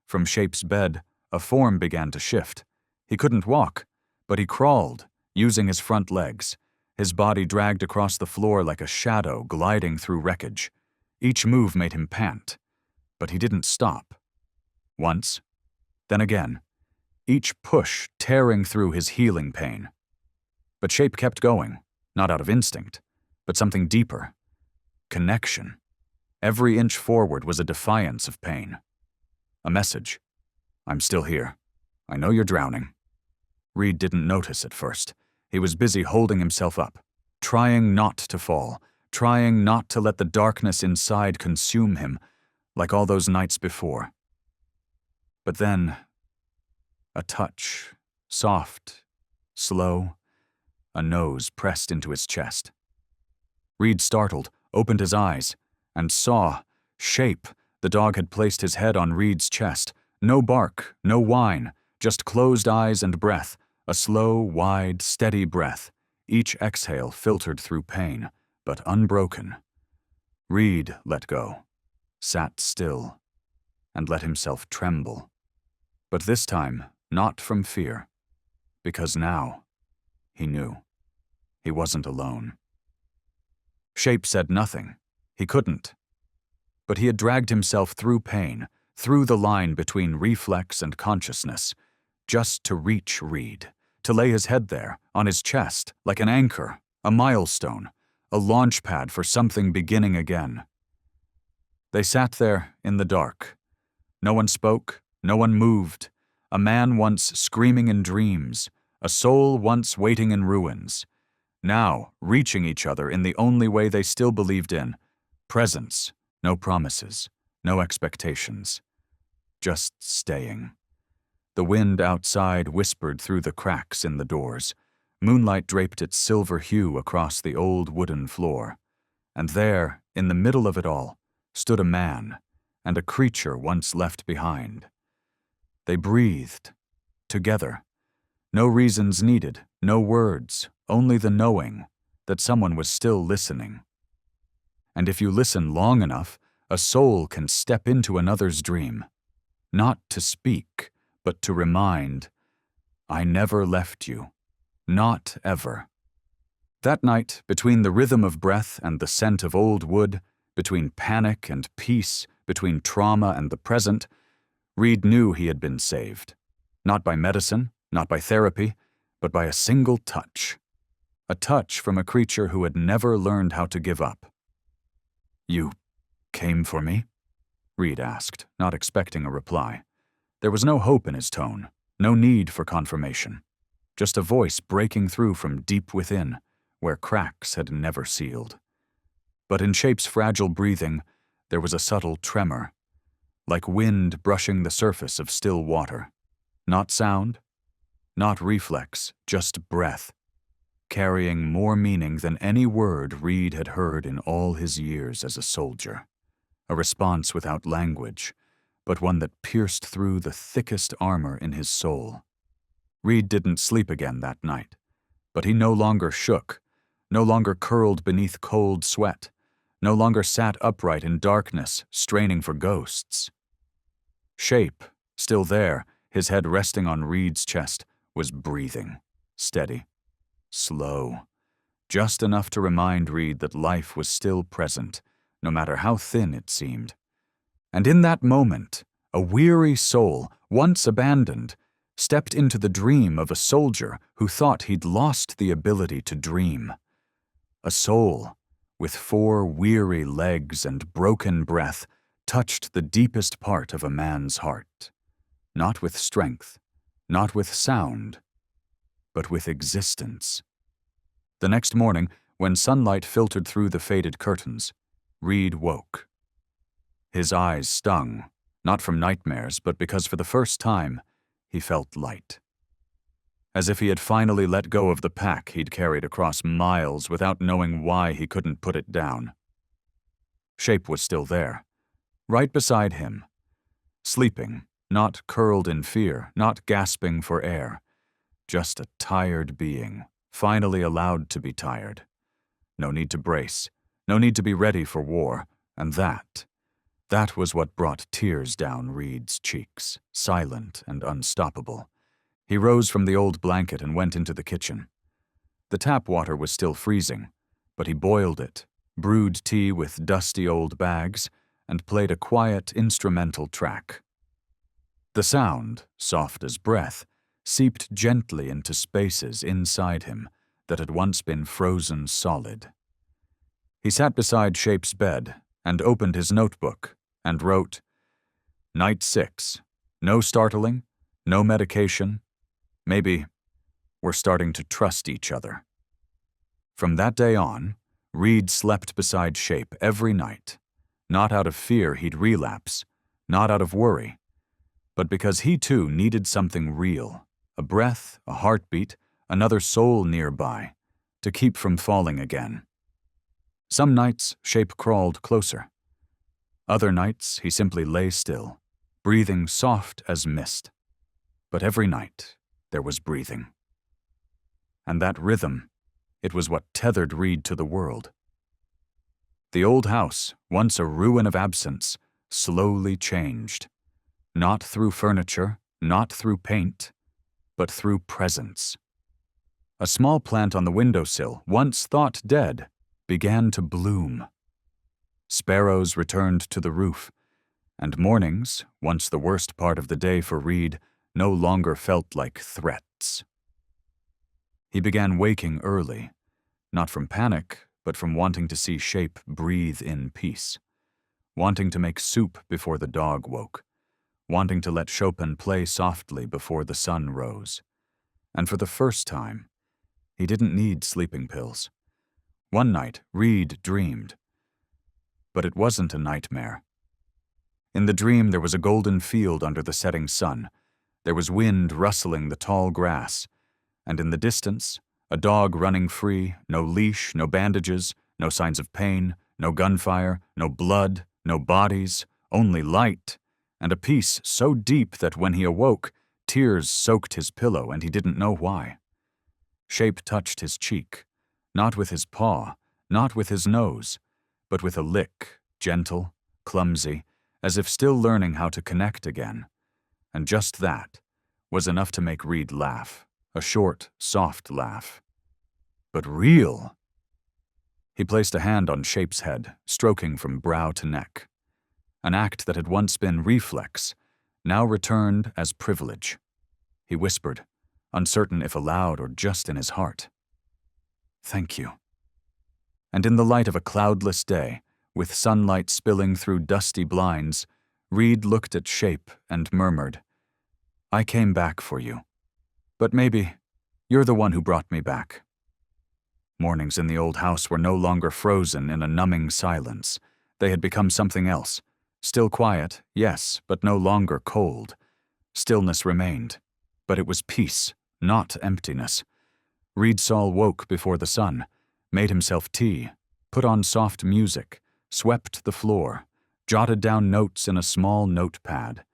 From Shape's bed, a form began to shift. He couldn't walk, but he crawled, using his front legs. His body dragged across the floor like a shadow gliding through wreckage. Each move made him pant, but he didn't stop. Once, then again, each push tearing through his healing pain. But Shape kept going, not out of instinct, but something deeper. Connection. Every inch forward was a defiance of pain. A message. "I'm still here. I know you're drowning." Reed didn't notice at first. He was busy holding himself up, trying not to fall, trying not to let the darkness inside consume him, like all those nights before. But then, a touch, soft, slow, a nose pressed into his chest. Reed startled, opened his eyes, and saw Shape. The dog had placed his head on Reed's chest. No bark, no whine, just closed eyes and breath, a slow, wide, steady breath. Each exhale filtered through pain, but unbroken. Reed let go. sat still, and let himself tremble. But this time, not from fear, because now he knew he wasn't alone. Shape said nothing. He couldn't. But he had dragged himself through pain, through the line between reflex and consciousness, just to reach Reed, to lay his head there, on his chest, like an anchor, a milestone, a launch pad for something beginning again. They sat there in the dark. No one spoke, no one moved. A man once screaming in dreams, a soul once waiting in ruins. Now reaching each other in the only way they still believed in. Presence, no promises, no expectations. Just staying. The wind outside whispered through the cracks in the doors. Moonlight draped its silver hue across the old wooden floor. And there, in the middle of it all, stood a man and a creature once left behind. They breathed, together. No reasons needed, no words, only the knowing that someone was still listening. And if you listen long enough, a soul can step into another's dream, not to speak, but to remind, I never left you, not ever. That night, between the rhythm of breath and the scent of old wood, between panic and peace, between trauma and the present, Reed knew he had been saved. Not by medicine, not by therapy, but by a single touch. A touch from a creature who had never learned how to give up. You came for me? Reed asked, not expecting a reply. There was no hope in his tone, no need for confirmation. Just a voice breaking through from deep within, where cracks had never sealed. But in Shape's fragile breathing, there was a subtle tremor, like wind brushing the surface of still water. Not sound, not reflex, just breath, carrying more meaning than any word Reed had heard in all his years as a soldier. A response without language, but one that pierced through the thickest armor in his soul. Reed didn't sleep again that night, but he no longer shook, no longer curled beneath cold sweat, no longer sat upright in darkness, straining for ghosts. Shape, still there, his head resting on Reed's chest, was breathing, steady, slow, just enough to remind Reed that life was still present, no matter how thin it seemed. And in that moment, a weary soul, once abandoned, stepped into the dream of a soldier who thought he'd lost the ability to dream. A soul, with 4 weary legs and broken breath, touched the deepest part of a man's heart. Not with strength, not with sound, but with existence. The next morning, when sunlight filtered through the faded curtains, Reed woke. His eyes stung, not from nightmares, but because for the first time, he felt light. As if he had finally let go of the pack he'd carried across miles without knowing why he couldn't put it down. Shape was still there, right beside him, sleeping, not curled in fear, not gasping for air, just a tired being, finally allowed to be tired. No need to brace, no need to be ready for war, and that was what brought tears down Reed's cheeks, silent and unstoppable. He rose from the old blanket and went into the kitchen. The tap water was still freezing, but he boiled it, brewed tea with dusty old bags, and played a quiet instrumental track. The sound, soft as breath, seeped gently into spaces inside him that had once been frozen solid. He sat beside Shape's bed and opened his notebook and wrote, Night 6. No startling, no medication. Maybe we're starting to trust each other. From that day on, Reed slept beside Shape every night, not out of fear he'd relapse, not out of worry, but because he too needed something real, a breath, a heartbeat, another soul nearby, to keep from falling again. Some nights, Shape crawled closer. Other nights, he simply lay still, breathing soft as mist. But every night, there was breathing. And that rhythm, it was what tethered Reed to the world. The old house, once a ruin of absence, slowly changed. Not through furniture, not through paint, but through presence. A small plant on the windowsill, once thought dead, began to bloom. Sparrows returned to the roof, and mornings, once the worst part of the day for Reed, no longer felt like threats. He began waking early, not from panic, but from wanting to see Shape breathe in peace, wanting to make soup before the dog woke, wanting to let Chopin play softly before the sun rose. And for the first time, he didn't need sleeping pills. One night, Reed dreamed. But it wasn't a nightmare. In the dream, there was a golden field under the setting sun. There was wind rustling the tall grass, and in the distance, a dog running free, no leash, no bandages, no signs of pain, no gunfire, no blood, no bodies, only light, and a peace so deep that when he awoke, tears soaked his pillow and he didn't know why. Shape touched his cheek, not with his paw, not with his nose, but with a lick, gentle, clumsy, as if still learning how to connect again. And just that was enough to make Reed laugh, a short, soft laugh. But real! He placed a hand on Shape's head, stroking from brow to neck. An act that had once been reflex, now returned as privilege. He whispered, uncertain if aloud or just in his heart, "Thank you." And in the light of a cloudless day, with sunlight spilling through dusty blinds, Reed looked at Shape and murmured, "I came back for you. But maybe you're the one who brought me back." Mornings in the old house were no longer frozen in a numbing silence. They had become something else. Still quiet, yes, but no longer cold. Stillness remained, but it was peace, not emptiness. Reedsall woke before the sun, made himself tea, put on soft music, swept the floor, jotted down notes in a small notepad.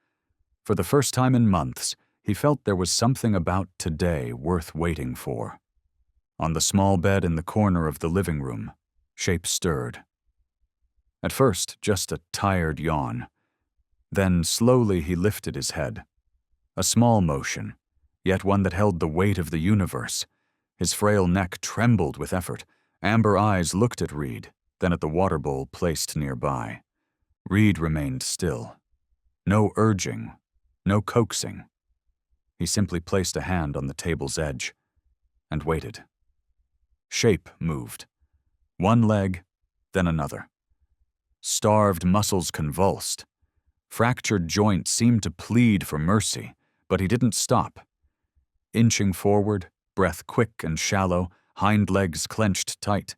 For the first time in months, he felt there was something about today worth waiting for. On the small bed in the corner of the living room, Shape stirred. At first, just a tired yawn. Then slowly he lifted his head. A small motion, yet one that held the weight of the universe. His frail neck trembled with effort. Amber eyes looked at Reed, then at the water bowl placed nearby. Reed remained still. No urging, no coaxing. He simply placed a hand on the table's edge and waited. Shape moved. One leg, then another. Starved muscles convulsed. Fractured joints seemed to plead for mercy, but he didn't stop. Inching forward, breath quick and shallow, hind legs clenched tight,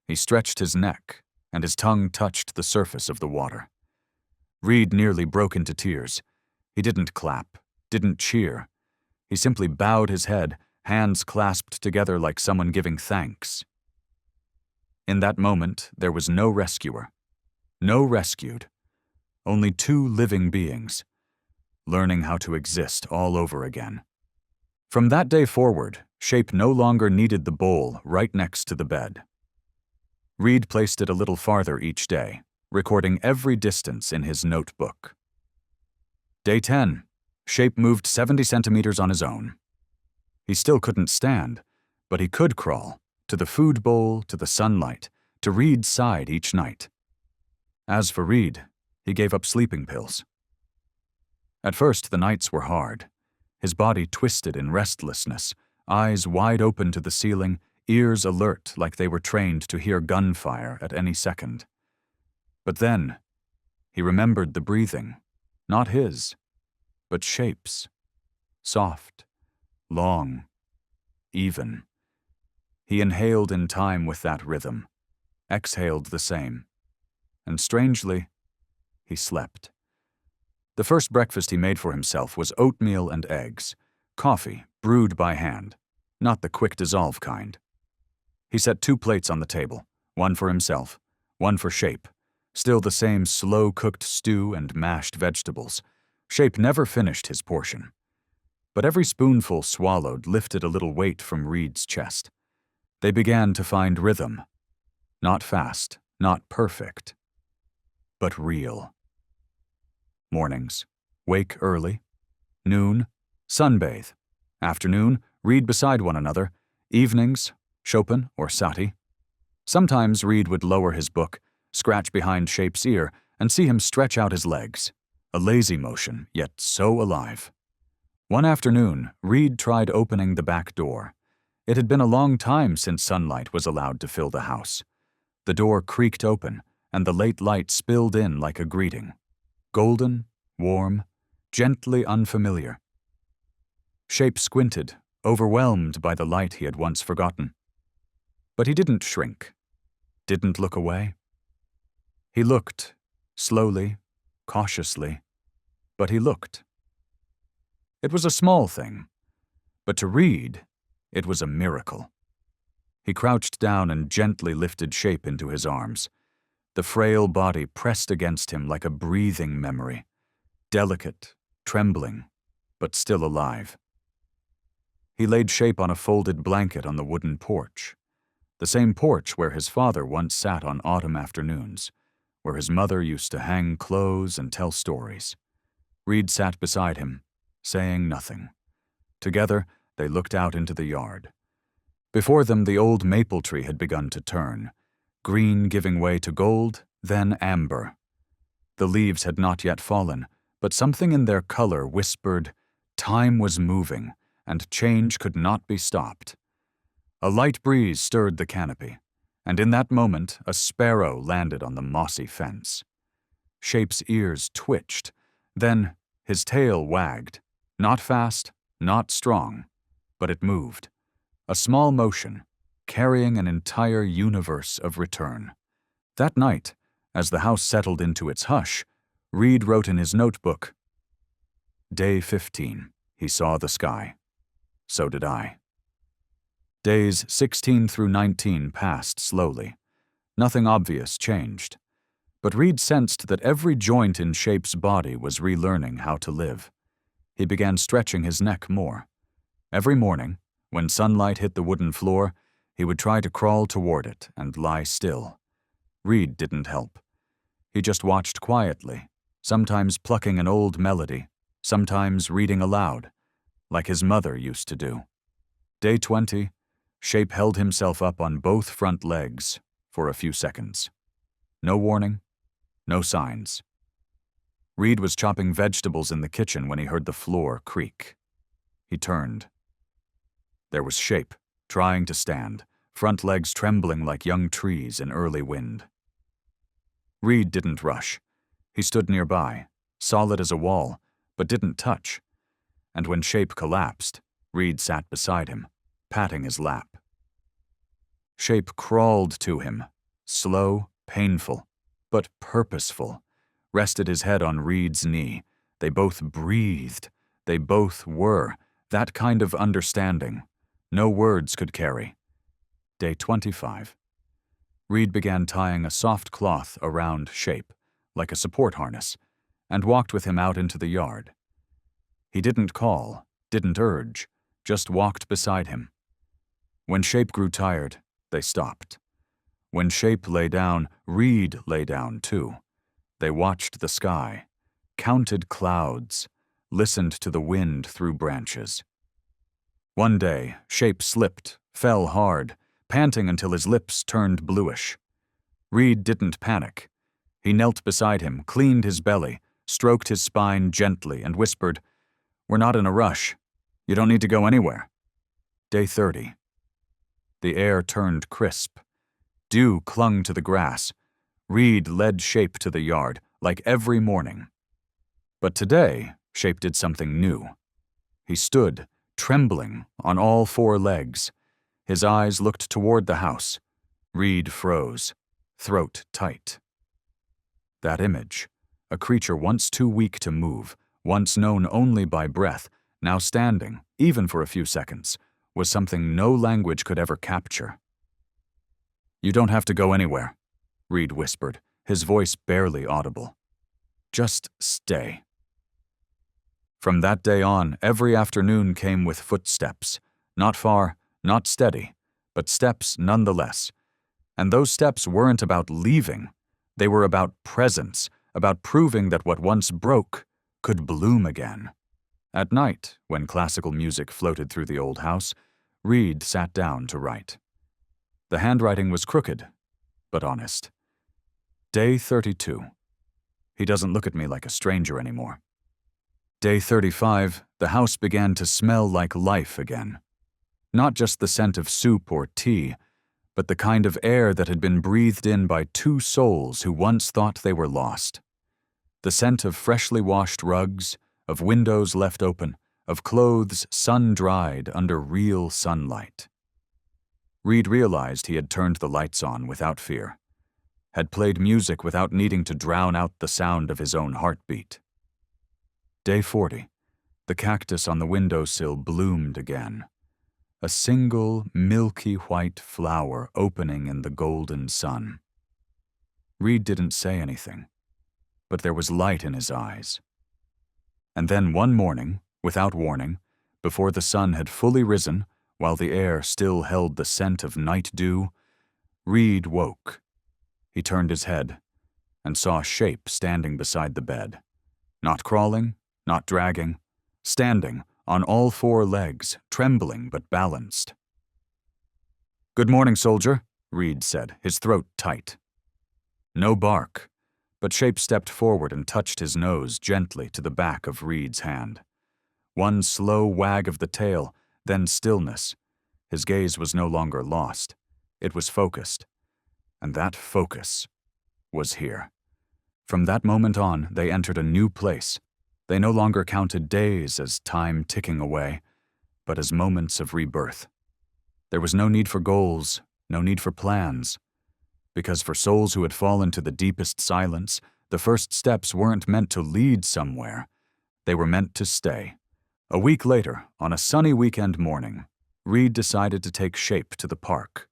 he stretched his neck, and his tongue touched the surface of the water. Reed nearly broke into tears. He didn't clap, didn't cheer. He simply bowed his head, hands clasped together like someone giving thanks. In that moment, there was no rescuer. No rescued. Only two living beings, learning how to exist all over again. From that day forward, Shape no longer needed the bowl right next to the bed. Reed placed it a little farther each day, recording every distance in his notebook. Day 10. Shape moved 70 centimeters on his own. He still couldn't stand, but he could crawl, to the food bowl, to the sunlight, to Reed's side each night. As for Reed, he gave up sleeping pills. At first, the nights were hard. His body twisted in restlessness, eyes wide open to the ceiling, ears alert like they were trained to hear gunfire at any second. But then, he remembered the breathing, not his, but Shape's. Soft, long, even. He inhaled in time with that rhythm, exhaled the same. And strangely, he slept. The first breakfast he made for himself was oatmeal and eggs, coffee brewed by hand, not the quick-dissolve kind. He set 2 plates on the table, one for himself, one for Shape, still the same slow-cooked stew and mashed vegetables. Shape never finished his portion. But every spoonful swallowed lifted a little weight from Reed's chest. They began to find rhythm. Not fast, not perfect, but real. Mornings, wake early. Noon, sunbathe. Afternoon, read beside one another. Evenings, Chopin or Satie. Sometimes Reed would lower his book, scratch behind Shape's ear, and see him stretch out his legs. A lazy motion, yet so alive. One afternoon, Reed tried opening the back door. It had been a long time since sunlight was allowed to fill the house. The door creaked open, and the late light spilled in like a greeting. Golden, warm, gently unfamiliar. Shape squinted, overwhelmed by the light he had once forgotten. But he didn't shrink, didn't look away. He looked, slowly, cautiously, but he looked. It was a small thing, but to Reed, it was a miracle. He crouched down and gently lifted Shape into his arms. The frail body pressed against him like a breathing memory, delicate, trembling, but still alive. He laid Shape on a folded blanket on the wooden porch, the same porch where his father once sat on autumn afternoons, where his mother used to hang clothes and tell stories. Reed sat beside him, saying nothing. Together, they looked out into the yard. Before them, the old maple tree had begun to turn, green giving way to gold, then amber. The leaves had not yet fallen, but something in their color whispered, time was moving, and change could not be stopped. A light breeze stirred the canopy, and in that moment a sparrow landed on the mossy fence. Shape's ears twitched, then his tail wagged, not fast, not strong, but it moved. A small motion, carrying an entire universe of return. That night, as the house settled into its hush, Reed wrote in his notebook, Day 15, he saw the sky. So did I. Days 16 through 19 passed slowly. Nothing obvious changed. But Reed sensed that every joint in Shape's body was relearning how to live. He began stretching his neck more. Every morning, when sunlight hit the wooden floor, he would try to crawl toward it and lie still. Reed didn't help. He just watched quietly, sometimes plucking an old melody, sometimes reading aloud, like his mother used to do. Day 20, Shape held himself up on both front legs for a few seconds. No warning, no signs. Reed was chopping vegetables in the kitchen when he heard the floor creak. He turned. There was Shape, trying to stand, front legs trembling like young trees in early wind. Reed didn't rush. He stood nearby, solid as a wall, but didn't touch. And when Shape collapsed, Reed sat beside him, patting his lap. Shape crawled to him, slow, painful, but purposeful, rested his head on Reed's knee. They both breathed. They both were. That kind of understanding. No words could carry. Day 25. Reed began tying a soft cloth around Shape, like a support harness, and walked with him out into the yard. He didn't call, didn't urge, just walked beside him. When Shape grew tired, they stopped. When Shape lay down, Reed lay down too. They watched the sky, counted clouds, listened to the wind through branches. One day, Shape slipped, fell hard, panting until his lips turned bluish. Reed didn't panic. He knelt beside him, cleaned his belly, stroked his spine gently, and whispered, We're not in a rush. You don't need to go anywhere. Day 30. The air turned crisp. Dew clung to the grass. Reed led Shape to the yard, like every morning. But today, Shape did something new. He stood, trembling, on all four legs. His eyes looked toward the house. Reed froze, throat tight. That image, a creature once too weak to move, once known only by breath, now standing, even for a few seconds, was something no language could ever capture. You don't have to go anywhere, Reed whispered, his voice barely audible. Just stay. From that day on, every afternoon came with footsteps, not far, not steady, but steps nonetheless. And those steps weren't about leaving. They were about presence, about proving that what once broke could bloom again. At night, when classical music floated through the old house, Reed sat down to write. The handwriting was crooked, but honest. Day 32. He doesn't look at me like a stranger anymore. Day 35, the house began to smell like life again. Not just the scent of soup or tea, but the kind of air that had been breathed in by two souls who once thought they were lost. The scent of freshly washed rugs, of windows left open, of clothes sun-dried under real sunlight. Reed realized he had turned the lights on without fear, had played music without needing to drown out the sound of his own heartbeat. Day 40. The cactus on the windowsill bloomed again. A single milky white flower opening in the golden sun. Reed didn't say anything, but there was light in his eyes. And then one morning, without warning, before the sun had fully risen, while the air still held the scent of night dew, Reed woke. He turned his head and saw a shape standing beside the bed. Not crawling, not dragging, standing on all four legs, trembling but balanced. "Good morning, soldier," Reed said, his throat tight. No bark, but Shape stepped forward and touched his nose gently to the back of Reed's hand. One slow wag of the tail, then stillness. His gaze was no longer lost. It was focused. And that focus was here. From that moment on, they entered a new place. They no longer counted days as time ticking away, but as moments of rebirth. There was no need for goals, no need for plans. Because for souls who had fallen to the deepest silence, the first steps weren't meant to lead somewhere. They were meant to stay. A week later, on a sunny weekend morning, Reed decided to take Shape to the park,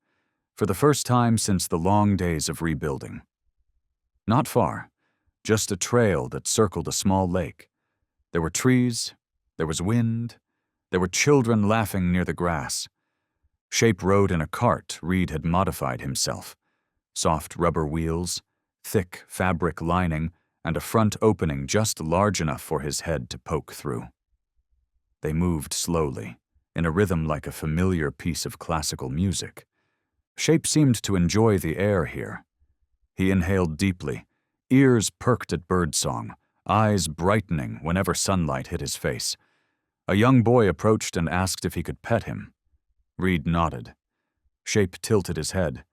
for the first time since the long days of rebuilding. Not far, just a trail that circled a small lake. There were trees, there was wind, there were children laughing near the grass. Shape rode in a cart Reed had modified himself. Soft rubber wheels, thick fabric lining, and a front opening just large enough for his head to poke through. They moved slowly, in a rhythm like a familiar piece of classical music. Shape seemed to enjoy the air here. He inhaled deeply, ears perked at birdsong, eyes brightening whenever sunlight hit his face. A young boy approached and asked if he could pet him. Reed nodded. Shape tilted his head,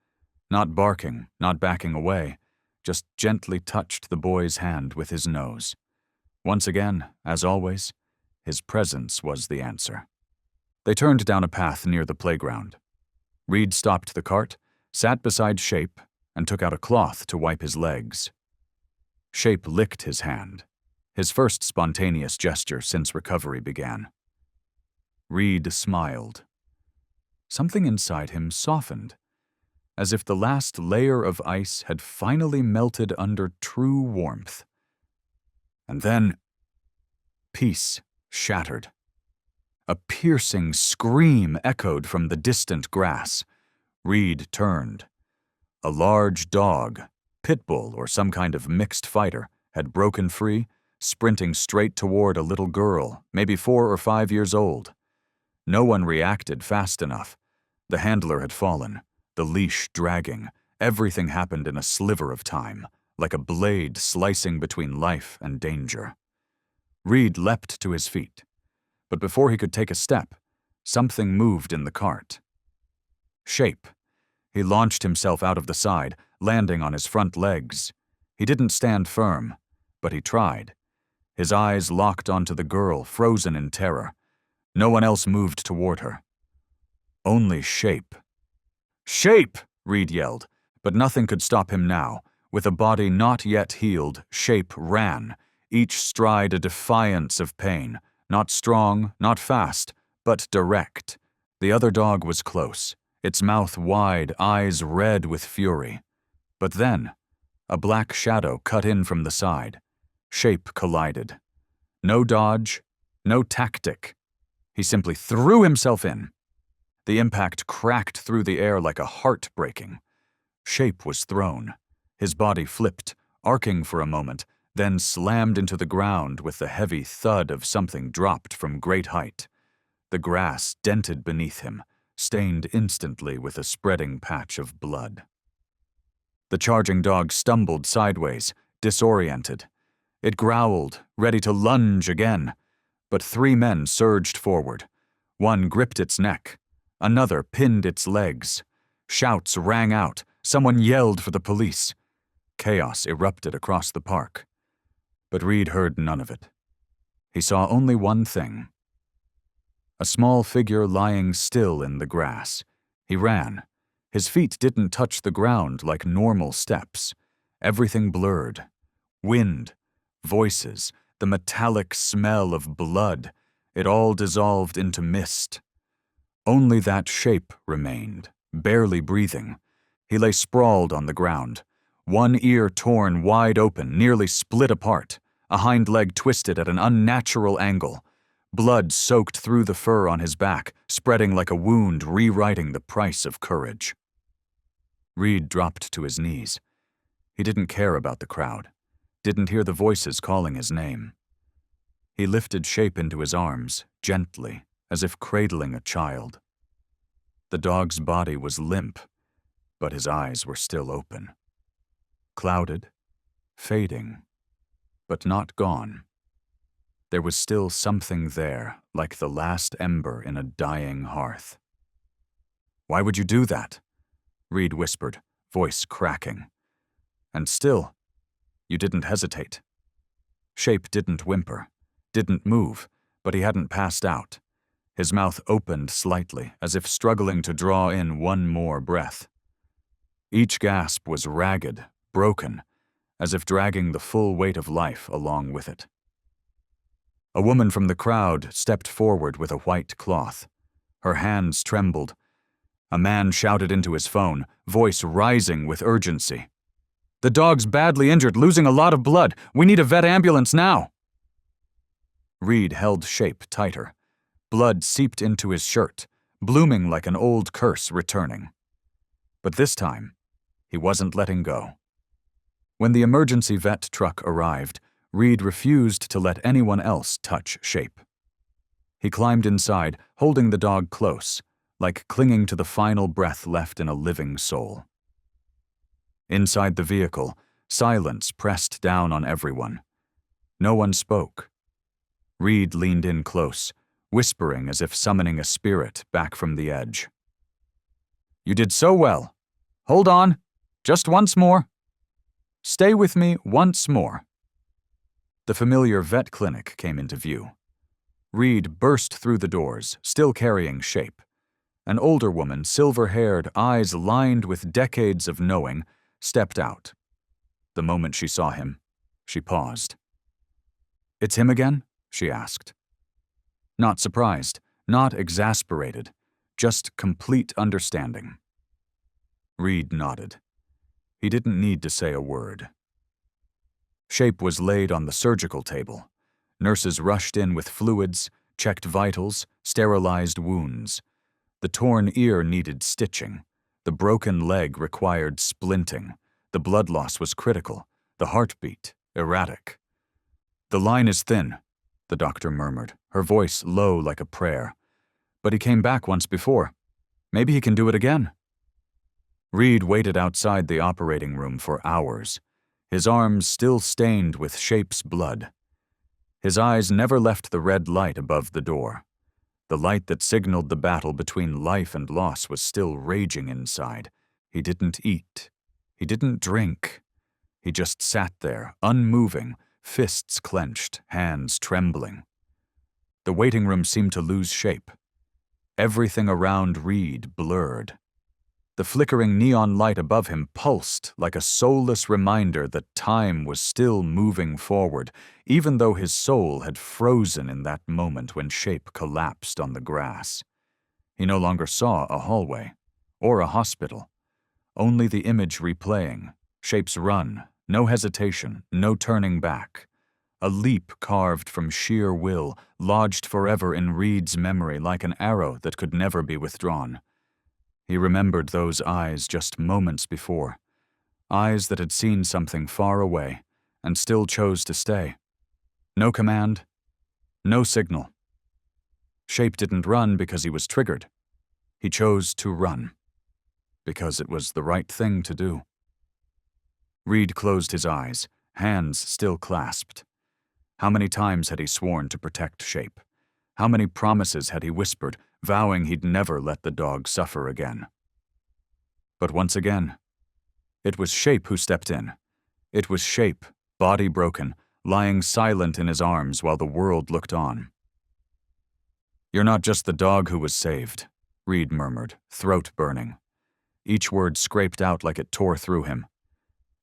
not barking, not backing away, just gently touched the boy's hand with his nose. Once again, as always, his presence was the answer. They turned down a path near the playground. Reed stopped the cart, sat beside Shape, and took out a cloth to wipe his legs. Shape licked his hand, his first spontaneous gesture since recovery began. Reed smiled. Something inside him softened, as if the last layer of ice had finally melted under true warmth. And then, peace shattered. A piercing scream echoed from the distant grass. Reed turned. A large dog, pit bull or some kind of mixed fighter, had broken free, sprinting straight toward a little girl, maybe 4 or 5 years old. No one reacted fast enough. The handler had fallen, the leash dragging. Everything happened in a sliver of time, like a blade slicing between life and danger. Reed leapt to his feet. But before he could take a step, something moved in the cart. Shape. He launched himself out of the side, landing on his front legs. He didn't stand firm, but he tried. His eyes locked onto the girl, frozen in terror. No one else moved toward her. Only Shape. "Shape!" Reed yelled, but nothing could stop him now. With a body not yet healed, Shape ran, each stride a defiance of pain. Not strong, not fast, but direct. The other dog was close, its mouth wide, eyes red with fury. But then, a black shadow cut in from the side. Shape collided. No dodge, no tactic. He simply threw himself in. The impact cracked through the air like a heart breaking. Shape was thrown. His body flipped, arcing for a moment, then slammed into the ground with the heavy thud of something dropped from great height. The grass dented beneath him, stained instantly with a spreading patch of blood. The charging dog stumbled sideways, disoriented. It growled, ready to lunge again, but 3 men surged forward. One gripped its neck. Another pinned its legs. Shouts rang out. Someone yelled for the police. Chaos erupted across the park. But Reed heard none of it. He saw only one thing. A small figure lying still in the grass. He ran. His feet didn't touch the ground like normal steps. Everything blurred. Wind, voices, the metallic smell of blood. It all dissolved into mist. Only that shape remained, barely breathing. He lay sprawled on the ground, one ear torn wide open, nearly split apart, a hind leg twisted at an unnatural angle. Blood soaked through the fur on his back, spreading like a wound, rewriting the price of courage. Reed dropped to his knees. He didn't care about the crowd, didn't hear the voices calling his name. He lifted Shape into his arms, gently, as if cradling a child. The dog's body was limp, but his eyes were still open. Clouded, fading, but not gone. There was still something there, like the last ember in a dying hearth. "Why would you do that?" Reed whispered, voice cracking. And still, you didn't hesitate. Shape didn't whimper, didn't move, but he hadn't passed out. His mouth opened slightly, as if struggling to draw in one more breath. Each gasp was ragged, broken, as if dragging the full weight of life along with it. A woman from the crowd stepped forward with a white cloth. Her hands trembled. A man shouted into his phone, voice rising with urgency. "The dog's badly injured, losing a lot of blood. We need a vet ambulance now." Reed held Shape tighter. Blood seeped into his shirt, blooming like an old curse returning. But this time, he wasn't letting go. When the emergency vet truck arrived, Reed refused to let anyone else touch Shape. He climbed inside, holding the dog close, like clinging to the final breath left in a living soul. Inside the vehicle, silence pressed down on everyone. No one spoke. Reed leaned in close, whispering as if summoning a spirit back from the edge. "You did so well. Hold on. Just once more. Stay with me once more." The familiar vet clinic came into view. Reed burst through the doors, still carrying Shape. An older woman, silver-haired, eyes lined with decades of knowing, stepped out. The moment she saw him, she paused. "It's him again?" she asked. Not surprised, not exasperated, just complete understanding. Reed nodded. He didn't need to say a word. Shape was laid on the surgical table. Nurses rushed in with fluids, checked vitals, sterilized wounds. The torn ear needed stitching. The broken leg required splinting. The blood loss was critical. The heartbeat, erratic. "The line is thin," the doctor murmured, her voice low like a prayer. "But he came back once before. Maybe he can do it again." Reed waited outside the operating room for hours, his arms still stained with Shape's blood. His eyes never left the red light above the door. The light that signaled the battle between life and loss was still raging inside. He didn't eat. He didn't drink. He just sat there, unmoving, fists clenched, hands trembling. The waiting room seemed to lose shape. Everything around Reed blurred. The flickering neon light above him pulsed like a soulless reminder that time was still moving forward, even though his soul had frozen in that moment when Shape collapsed on the grass. He no longer saw a hallway or a hospital, only the image replaying, Shape's run, no hesitation, no turning back. A leap carved from sheer will, lodged forever in Reed's memory like an arrow that could never be withdrawn. He remembered those eyes just moments before, eyes that had seen something far away, and still chose to stay. No command, no signal. Shape didn't run because he was triggered. He chose to run because it was the right thing to do. Reed closed his eyes, hands still clasped. How many times had he sworn to protect Shape? How many promises had he whispered, vowing he'd never let the dog suffer again? But once again, it was Shape who stepped in. It was Shape, body broken, lying silent in his arms while the world looked on. "You're not just the dog who was saved," Reed murmured, throat burning. Each word scraped out like it tore through him.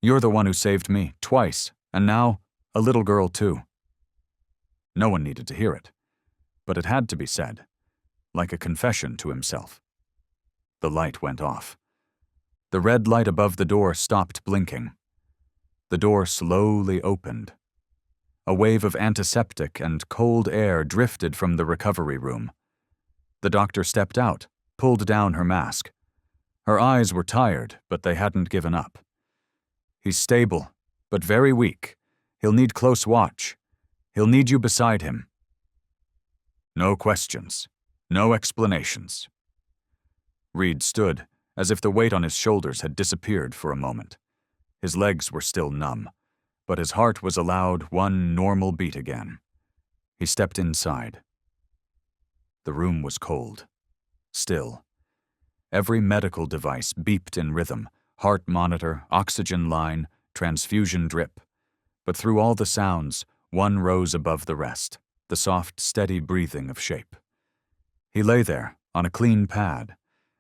"You're the one who saved me, twice, and now, a little girl too." No one needed to hear it, but it had to be said, like a confession to himself. The light went off. The red light above the door stopped blinking. The door slowly opened. A wave of antiseptic and cold air drifted from the recovery room. The doctor stepped out, pulled down her mask. Her eyes were tired, but they hadn't given up. "He's stable, but very weak. He'll need close watch. He'll need you beside him." No questions, no explanations. Reed stood, as if the weight on his shoulders had disappeared for a moment. His legs were still numb, but his heart was allowed one normal beat again. He stepped inside. The room was cold, still. Every medical device beeped in rhythm, heart monitor, oxygen line, transfusion drip. But through all the sounds, one rose above the rest, the soft, steady breathing of Shape. He lay there, on a clean pad,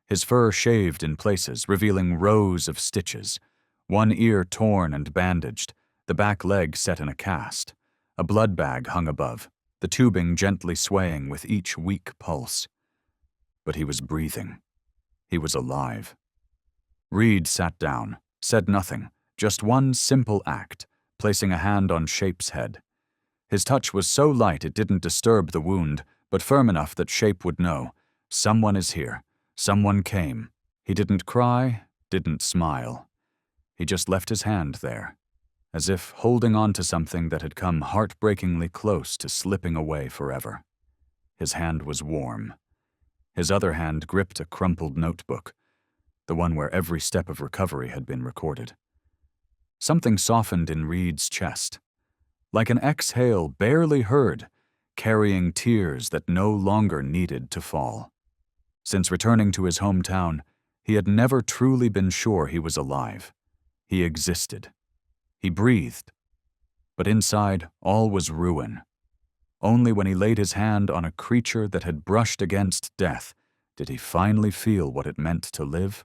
his fur shaved in places, revealing rows of stitches, one ear torn and bandaged, the back leg set in a cast. A blood bag hung above, the tubing gently swaying with each weak pulse. But he was breathing. He was alive. Reed sat down, said nothing, just one simple act, placing a hand on Shape's head. His touch was so light it didn't disturb the wound, but firm enough that Shape would know. Someone is here. Someone came. He didn't cry, didn't smile. He just left his hand there, as if holding on to something that had come heartbreakingly close to slipping away forever. His hand was warm. His other hand gripped a crumpled notebook, the one where every step of recovery had been recorded. Something softened in Reed's chest, like an exhale barely heard, carrying tears that no longer needed to fall. Since returning to his hometown, he had never truly been sure he was alive. He existed. He breathed. But inside, all was ruin. Only when he laid his hand on a creature that had brushed against death did he finally feel what it meant to live.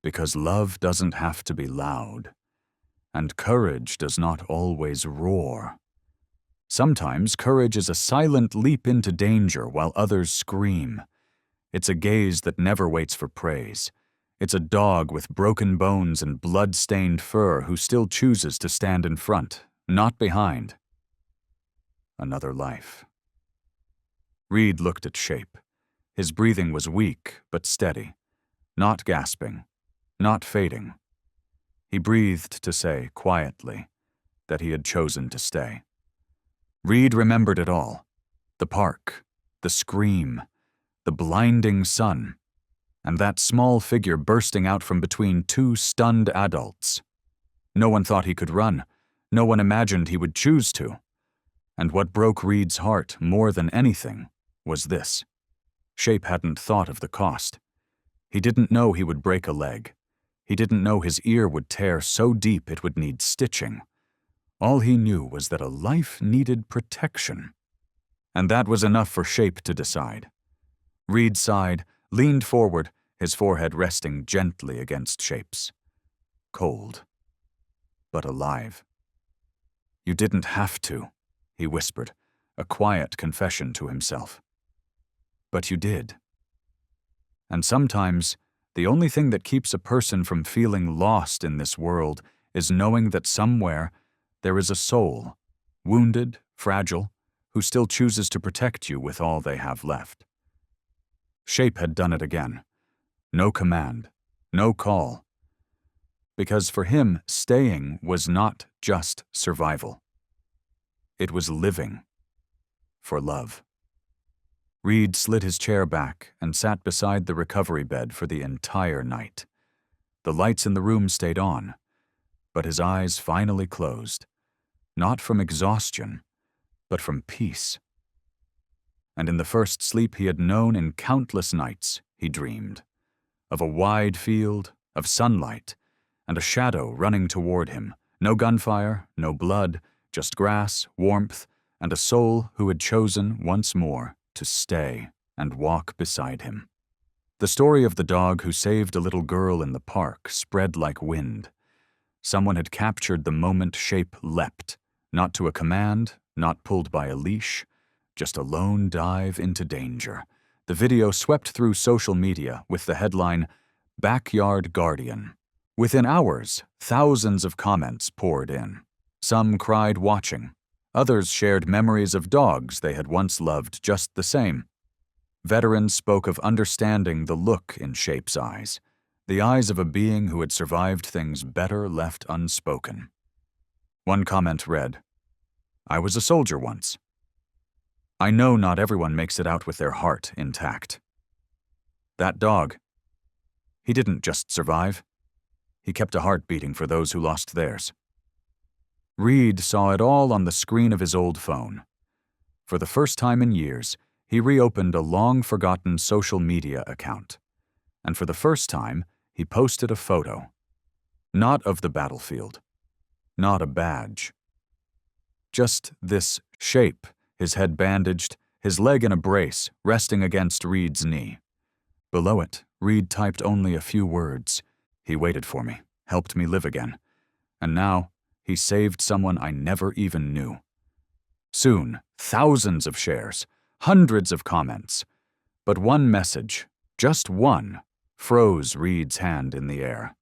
Because love doesn't have to be loud, and courage does not always roar. Sometimes courage is a silent leap into danger while others scream. It's a gaze that never waits for praise. It's a dog with broken bones and blood-stained fur who still chooses to stand in front, not behind. Another life. Reed looked at Shape. His breathing was weak but steady, not gasping, not fading. He breathed to say, quietly, that he had chosen to stay. Reed remembered it all. The park, the scream, the blinding sun, and that small figure bursting out from between two stunned adults. No one thought he could run. No one imagined he would choose to. And what broke Reed's heart more than anything was this. Shape hadn't thought of the cost. He didn't know he would break a leg. He didn't know his ear would tear so deep it would need stitching. All he knew was that a life needed protection. And that was enough for Shape to decide. Reed sighed, leaned forward, his forehead resting gently against Shape's. Cold, but alive. "You didn't have to," he whispered, a quiet confession to himself. "But you did." And sometimes, the only thing that keeps a person from feeling lost in this world is knowing that somewhere there is a soul, wounded, fragile, who still chooses to protect you with all they have left. Shape had done it again. No command, no call. because for him, staying was not just survival. It was living for love. Reed slid his chair back and sat beside the recovery bed for the entire night. The lights in the room stayed on, but his eyes finally closed, not from exhaustion, but from peace. And in the first sleep he had known in countless nights, he dreamed of a wide field, of sunlight, and a shadow running toward him. No gunfire, no blood, just grass, warmth, and a soul who had chosen once more to stay and walk beside him. The story of the dog who saved a little girl in the park spread like wind. Someone had captured the moment Shape leapt, not to a command, not pulled by a leash, just a lone dive into danger. The video swept through social media with the headline, "Backyard Guardian." Within hours, thousands of comments poured in. Some cried watching. Others shared memories of dogs they had once loved just the same. Veterans spoke of understanding the look in Shape's eyes, the eyes of a being who had survived things better left unspoken. One comment read, "I was a soldier once. I know not everyone makes it out with their heart intact. That dog, he didn't just survive. He kept a heart beating for those who lost theirs." Reed saw it all on the screen of his old phone. For the first time in years, he reopened a long-forgotten social media account. And for the first time, he posted a photo. Not of the battlefield. Not a badge. Just this Shape, his head bandaged, his leg in a brace, resting against Reed's knee. Below it, Reed typed only a few words. "He waited for me, helped me live again. And now, he saved someone I never even knew." Soon, thousands of shares, hundreds of comments. But one message, just one, froze Reed's hand in the air.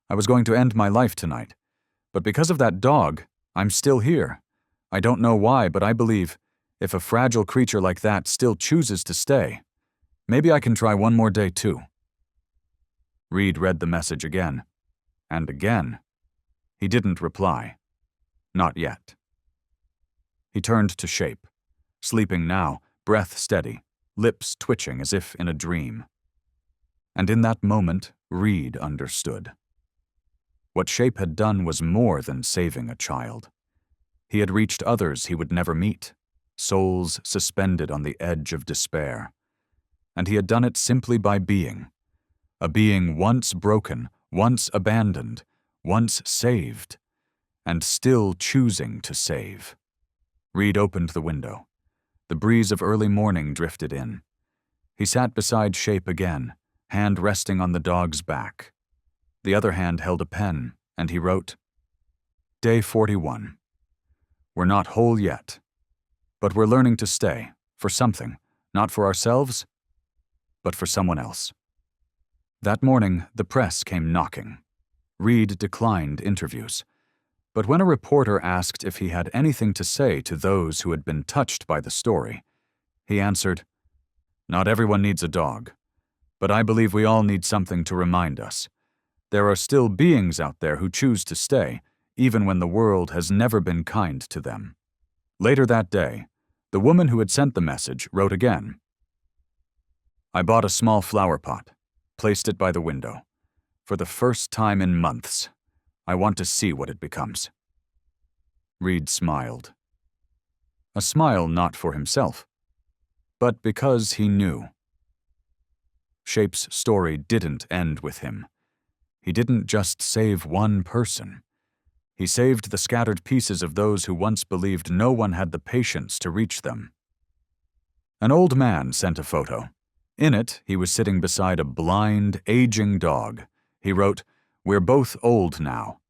"I was going to end my life tonight, but because of that dog, I'm still here. I don't know why, but I believe if a fragile creature like that still chooses to stay, maybe I can try one more day too." Reed read the message again, and again. He didn't reply. Not yet. He turned to Shape, sleeping now, breath steady, lips twitching as if in a dream. And in that moment, Reed understood. What Shape had done was more than saving a child. He had reached others he would never meet, souls suspended on the edge of despair. And he had done it simply by being. A being once broken, once abandoned, once saved, and still choosing to save. Reed opened the window. The breeze of early morning drifted in. He sat beside Shape again, hand resting on the dog's back. The other hand held a pen, and he wrote, "Day 41. We're not whole yet, but we're learning to stay, for something, not for ourselves, but for someone else." That morning, the press came knocking. Reed declined interviews. But when a reporter asked if he had anything to say to those who had been touched by the story, he answered, "Not everyone needs a dog, but I believe we all need something to remind us. There are still beings out there who choose to stay, even when the world has never been kind to them." Later that day, the woman who had sent the message wrote again, "I bought a small flower pot, placed it by the window. For the first time in months, I want to see what it becomes." Reed smiled. A smile not for himself, but because he knew. Shape's story didn't end with him. He didn't just save one person. He saved the scattered pieces of those who once believed no one had the patience to reach them. An old man sent a photo. In it, he was sitting beside a blind, aging dog. He wrote, "We're both old now.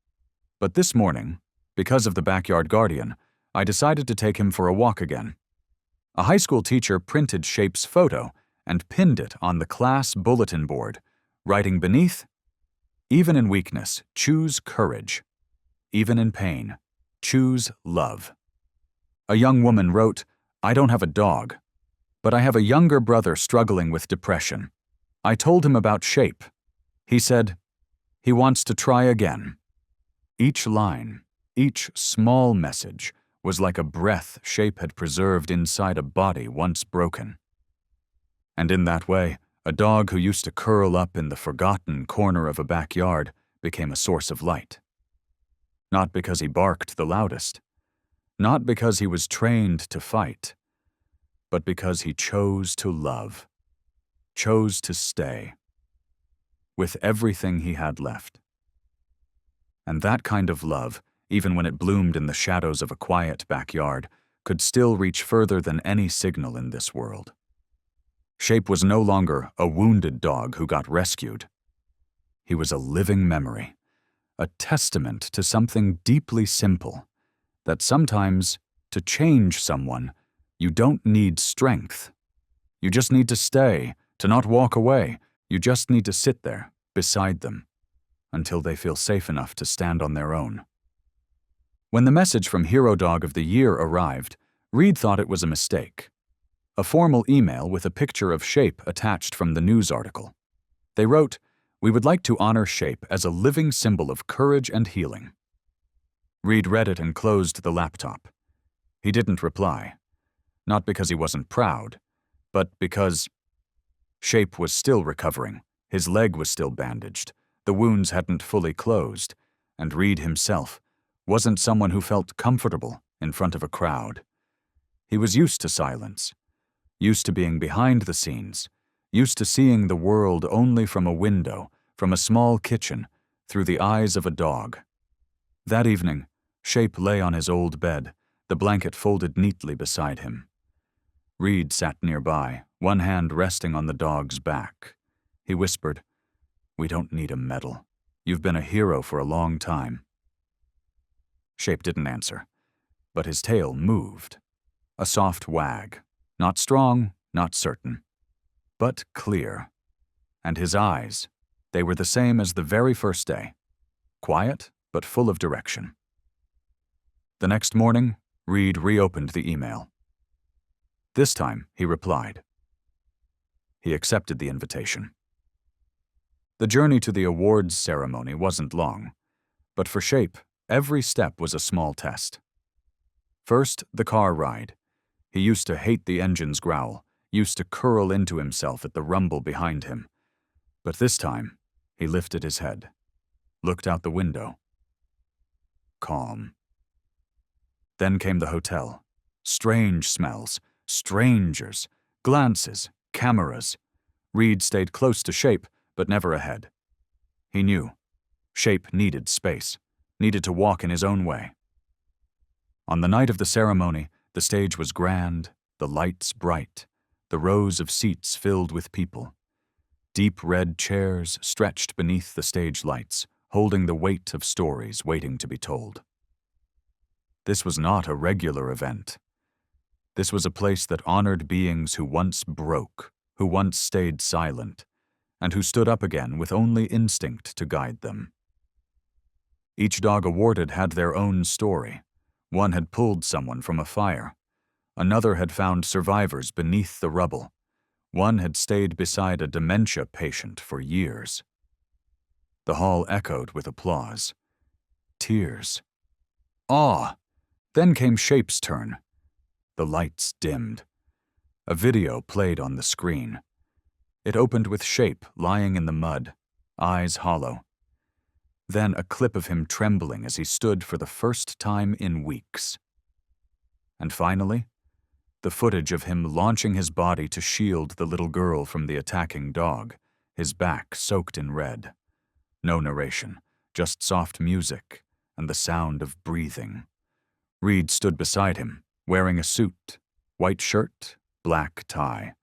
But this morning, because of the Backyard Guardian, I decided to take him for a walk again." A high school teacher printed Shape's photo and pinned it on the class bulletin board, writing beneath, "Even in weakness, choose courage. Even in pain, choose love." A young woman wrote, "I don't have a dog, but I have a younger brother struggling with depression. I told him about Shape. He said, He wants to try again. Each line, each small message, was like a breath Shape had preserved inside a body once broken. And in that way, a dog who used to curl up in the forgotten corner of a backyard became a source of light. Not because he barked the loudest, not because he was trained to fight, but because he chose to love, chose to stay, with everything he had left. And that kind of love, even when it bloomed in the shadows of a quiet backyard, could still reach further than any signal in this world. Shape was no longer a wounded dog who got rescued. He was a living memory, a testament to something deeply simple, that sometimes, to change someone, you don't need strength. You just need to stay, to not walk away. You just need to sit there, beside them, until they feel safe enough to stand on their own. When the message from Hero Dog of the Year arrived, Reed thought it was a mistake. A formal email with a picture of Shape attached from the news article. They wrote, "We would like to honor Shape as a living symbol of courage and healing." Reed read it and closed the laptop. He didn't reply. Not because he wasn't proud, but because Shape was still recovering. His leg was still bandaged. The wounds hadn't fully closed, and Reed himself wasn't someone who felt comfortable in front of a crowd. He was used to silence, used to being behind the scenes, used to seeing the world only from a window, from a small kitchen, through the eyes of a dog. That evening, Shape lay on his old bed, the blanket folded neatly beside him. Reed sat nearby, one hand resting on the dog's back. He whispered, "We don't need a medal. You've been a hero for a long time." Shape didn't answer, but his tail moved. A soft wag. Not strong, not certain, but clear. And his eyes, they were the same as the very first day. Quiet, but full of direction. The next morning, Reed reopened the email. This time, he replied. He accepted the invitation. The journey to the awards ceremony wasn't long, but for Shape, every step was a small test. First, the car ride. He used to hate the engine's growl, used to curl into himself at the rumble behind him. But this time, he lifted his head, looked out the window. Calm. Then came the hotel. Strange smells, strangers, glances, cameras. Reed stayed close to Shape, but never ahead. He knew. Shape needed space, needed to walk in his own way. On the night of the ceremony, the stage was grand, the lights bright, the rows of seats filled with people. Deep red chairs stretched beneath the stage lights, holding the weight of stories waiting to be told. This was not a regular event. This was a place that honored beings who once broke, who once stayed silent, and who stood up again with only instinct to guide them. Each dog awarded had their own story. One had pulled someone from a fire. Another had found survivors beneath the rubble. One had stayed beside a dementia patient for years. The hall echoed with applause. Tears. Awe. Then came Shape's turn. The lights dimmed. A video played on the screen. It opened with Shape lying in the mud, eyes hollow. Then a clip of him trembling as he stood for the first time in weeks. And finally, the footage of him launching his body to shield the little girl from the attacking dog, his back soaked in red. No narration, just soft music and the sound of breathing. Reed stood beside him, wearing a suit, white shirt, black tie.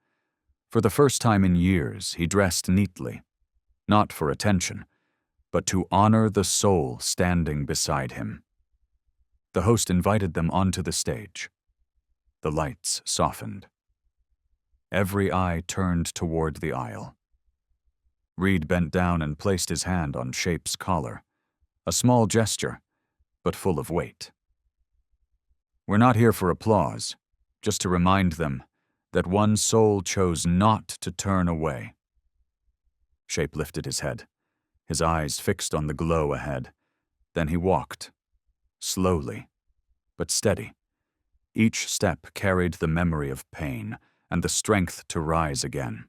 For the first time in years, he dressed neatly, not for attention, but to honor the soul standing beside him. The host invited them onto the stage. The lights softened. Every eye turned toward the aisle. Reed bent down and placed his hand on Shape's collar, a small gesture, but full of weight. We're not here for applause, just to remind them that one soul chose not to turn away. Shape lifted his head. his eyes fixed on the glow ahead. Then he walked, slowly, but steady. Each step carried the memory of pain and the strength to rise again.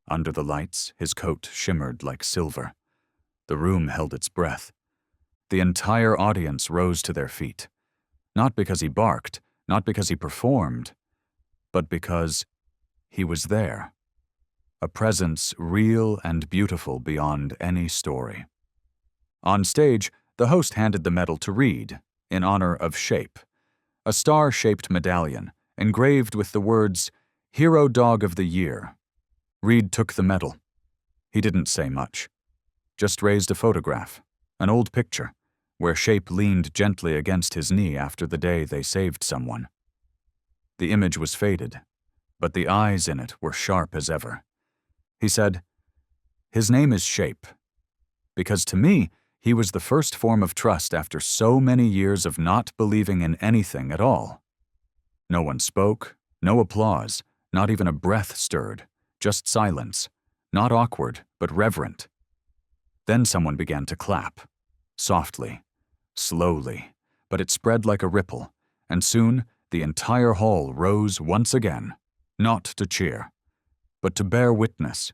Under the lights, his coat shimmered like silver. The room held its breath. The entire audience rose to their feet. Not because he barked, not because he performed, but because he was there. A presence real and beautiful beyond any story. On stage, the host handed the medal to Reed in honor of Shape, a star-shaped medallion engraved with the words, "Hero Dog of the Year." Reed took the medal. He didn't say much, just raised a photograph, an old picture, where Shape leaned gently against his knee after the day they saved someone. The image was faded, but the eyes in it were sharp as ever. He said, "His name is Shape, because to me, he was the first form of trust after so many years of not believing in anything at all." No one spoke, no applause, not even a breath stirred, just silence, not awkward, but reverent. Then someone began to clap, softly, slowly, but it spread like a ripple, and soon the entire hall rose once again, not to cheer, but to bear witness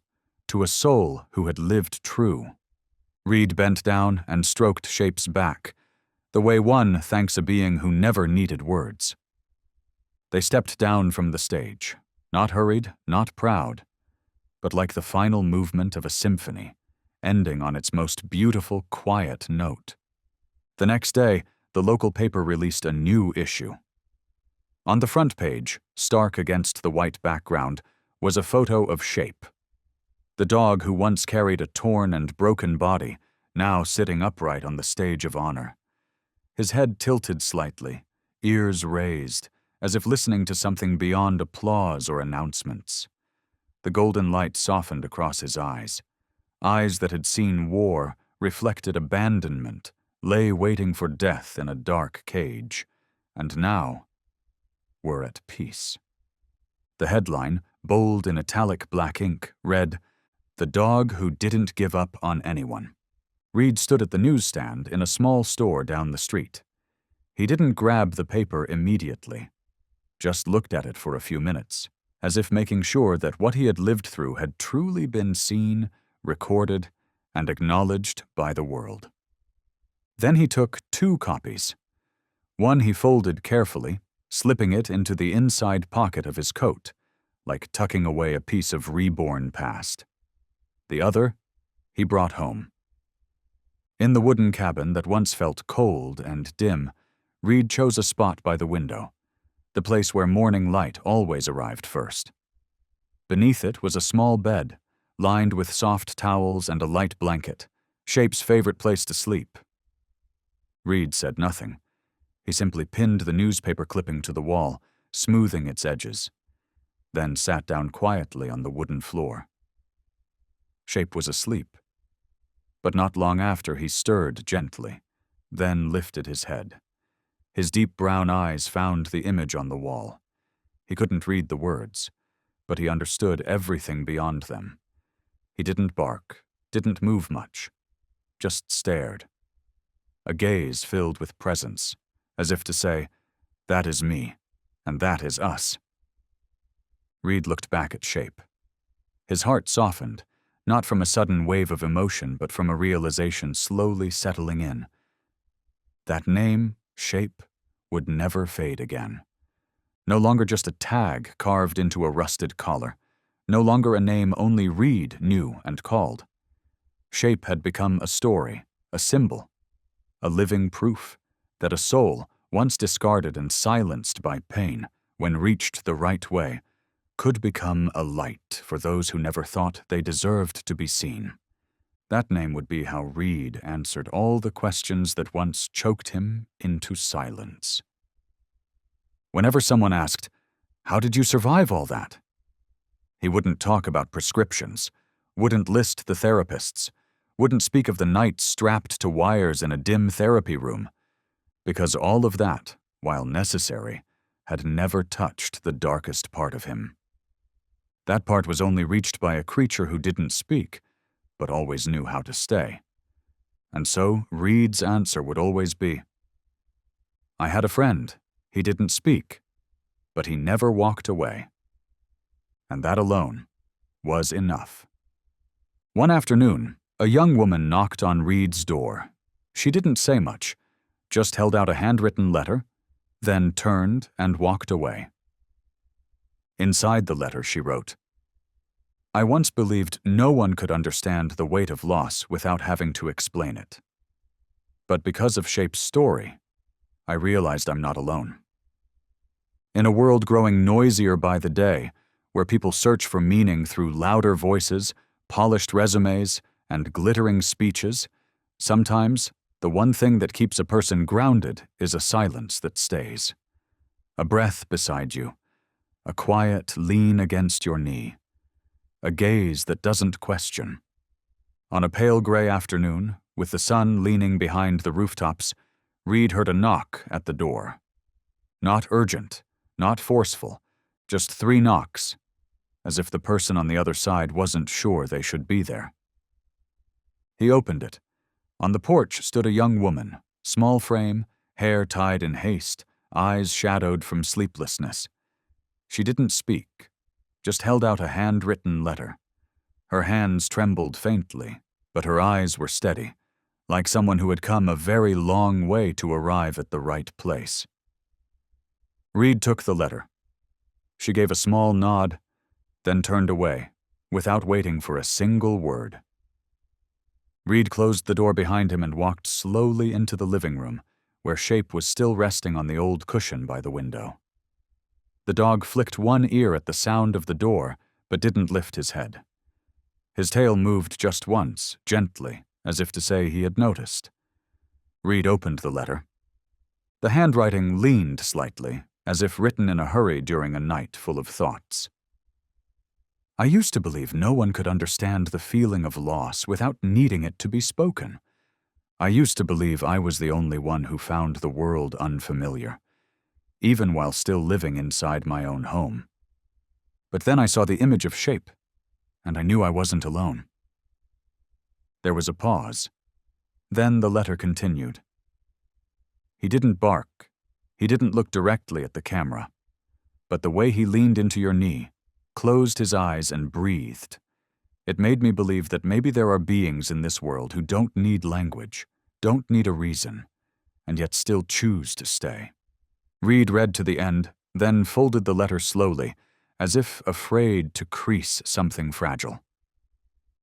to a soul who had lived true. Reed bent down and stroked Shape's back, the way one thanks a being who never needed words. They stepped down from the stage, not hurried, not proud, but like the final movement of a symphony, ending on its most beautiful, quiet note. The next day, the local paper released a new issue. On the front page, stark against the white background, was a photo of Shape, the dog who once carried a torn and broken body, now sitting upright on the stage of honor. His head tilted slightly, ears raised, as if listening to something beyond applause or announcements. The golden light softened across his eyes. Eyes that had seen war, reflected abandonment, lay waiting for death in a dark cage, and now were at peace. The headline, bold in italic black ink, read, "The Dog Who Didn't Give Up on Anyone." Reed stood at the newsstand in a small store down the street. He didn't grab the paper immediately, just looked at it for a few minutes, as if making sure that what he had lived through had truly been seen, recorded, and acknowledged by the world. Then he took 2 copies. One he folded carefully, slipping it into the inside pocket of his coat, like tucking away a piece of reborn past. The other he brought home. In the wooden cabin that once felt cold and dim, Reed chose a spot by the window, the place where morning light always arrived first. Beneath it was a small bed, lined with soft towels and a light blanket, Shape's favorite place to sleep. Reed said nothing. He simply pinned the newspaper clipping to the wall, smoothing its edges, then sat down quietly on the wooden floor. Shape was asleep, but not long after he stirred gently, then lifted his head. His deep brown eyes found the image on the wall. He couldn't read the words, but he understood everything beyond them. He didn't bark, didn't move much, just stared. A gaze filled with presence, as if to say, "That is me, and that is us." Reed looked back at Shape. His heart softened, not from a sudden wave of emotion, but from a realization slowly settling in. That name, Shape, would never fade again. No longer just a tag carved into a rusted collar. No longer a name only Reed knew and called. Shape had become a story, a symbol, a living proof that a soul, once discarded and silenced by pain, when reached the right way, could become a light for those who never thought they deserved to be seen. That name would be how Reed answered all the questions that once choked him into silence. Whenever someone asked, "How did you survive all that?" he wouldn't talk about prescriptions, wouldn't list the therapists, wouldn't speak of the nights strapped to wires in a dim therapy room, because all of that, while necessary, had never touched the darkest part of him. That part was only reached by a creature who didn't speak, but always knew how to stay. And so Reed's answer would always be, "I had a friend. He didn't speak, but he never walked away." And that alone was enough. One afternoon, a young woman knocked on Reed's door. She didn't say much, just held out a handwritten letter, then turned and walked away. Inside the letter, she wrote, "I once believed no one could understand the weight of loss without having to explain it. But because of Shape's story, I realized I'm not alone. In a world growing noisier by the day, where people search for meaning through louder voices, polished resumes, and glittering speeches, sometimes the one thing that keeps a person grounded is a silence that stays. A breath beside you, a quiet lean against your knee, a gaze that doesn't question. On a pale gray afternoon, with the sun leaning behind the rooftops, Reed heard a knock at the door. Not urgent, not forceful, just 3 knocks, as if the person on the other side wasn't sure they should be there. He opened it. On the porch stood a young woman, small frame, hair tied in haste, eyes shadowed from sleeplessness. She didn't speak, just held out a handwritten letter. Her hands trembled faintly, but her eyes were steady, like someone who had come a very long way to arrive at the right place. Reed took the letter. She gave a small nod, then turned away, without waiting for a single word. Reed closed the door behind him and walked slowly into the living room, where Shape was still resting on the old cushion by the window. The dog flicked one ear at the sound of the door, but didn't lift his head. His tail moved just once, gently, as if to say he had noticed. Reed opened the letter. The handwriting leaned slightly, as if written in a hurry during a night full of thoughts. "I used to believe no one could understand the feeling of loss without needing it to be spoken. I used to believe I was the only one who found the world unfamiliar, even while still living inside my own home. But then I saw the image of Shape, and I knew I wasn't alone." There was a pause. Then the letter continued. "He didn't bark. He didn't look directly at the camera. But the way he leaned into your knee, closed his eyes and breathed, it made me believe that maybe there are beings in this world who don't need language, don't need a reason, and yet still choose to stay." Reed read to the end, then folded the letter slowly, as if afraid to crease something fragile.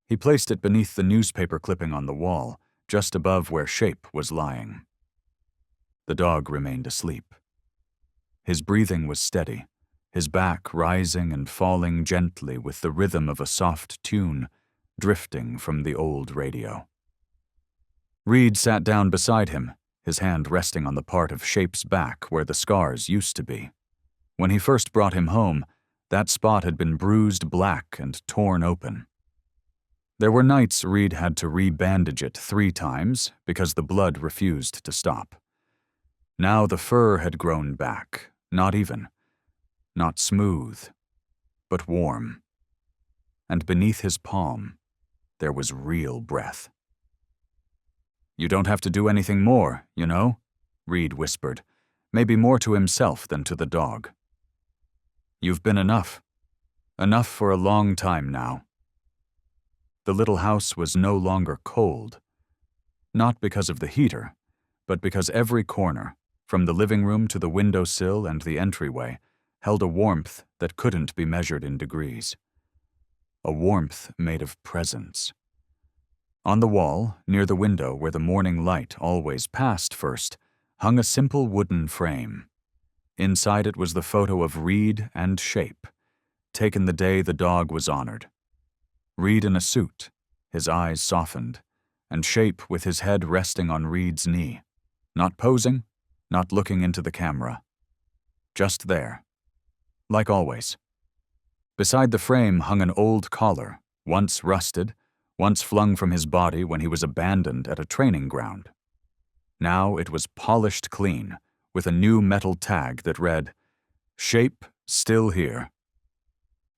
He placed it beneath the newspaper clipping on the wall, just above where Shape was lying. The dog remained asleep. His breathing was steady, his back rising and falling gently with the rhythm of a soft tune drifting from the old radio. Reed sat down beside him, his hand resting on the part of Shape's back where the scars used to be. When he first brought him home, that spot had been bruised black and torn open. There were nights Reed had to re-bandage it 3 times because the blood refused to stop. Now the fur had grown back, not even, not smooth, but warm. And beneath his palm, there was real breath. "You don't have to do anything more, you know," Reed whispered, maybe more to himself than to the dog. "You've been enough. Enough for a long time now." The little house was no longer cold. Not because of the heater, but because every corner, from the living room to the windowsill and the entryway, held a warmth that couldn't be measured in degrees. A warmth made of presence. On the wall, near the window where the morning light always passed first, hung a simple wooden frame. Inside it was the photo of Reed and Shape, taken the day the dog was honored. Reed in a suit, his eyes softened, and Shape with his head resting on Reed's knee, not posing, not looking into the camera. Just there. Like always. Beside the frame hung an old collar, once rusted, once flung from his body when he was abandoned at a training ground. Now it was polished clean, with a new metal tag that read, "Shape still here."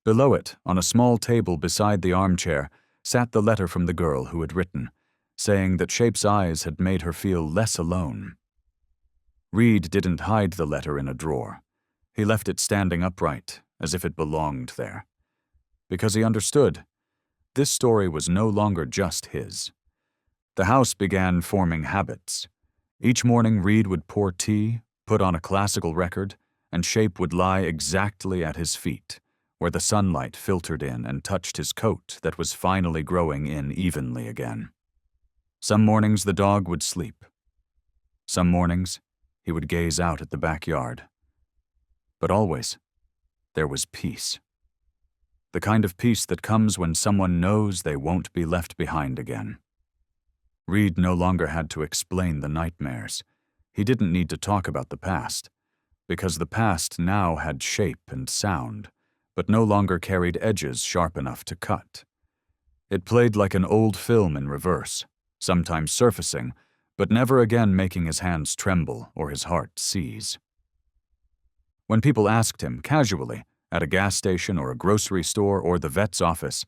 Below it, on a small table beside the armchair, sat the letter from the girl who had written, saying that Shape's eyes had made her feel less alone. Reed didn't hide the letter in a drawer. He left it standing upright, as if it belonged there. Because he understood, this story was no longer just his. The house began forming habits. Each morning Reed would pour tea, put on a classical record, and Shape would lie exactly at his feet, where the sunlight filtered in and touched his coat that was finally growing in evenly again. Some mornings the dog would sleep. Some mornings he would gaze out at the backyard. But always, there was peace. The kind of peace that comes when someone knows they won't be left behind again. Reed no longer had to explain the nightmares. He didn't need to talk about the past, because the past now had shape and sound, but no longer carried edges sharp enough to cut. It played like an old film in reverse, sometimes surfacing, but never again making his hands tremble or his heart seize. When people asked him, casually, at a gas station or a grocery store or the vet's office,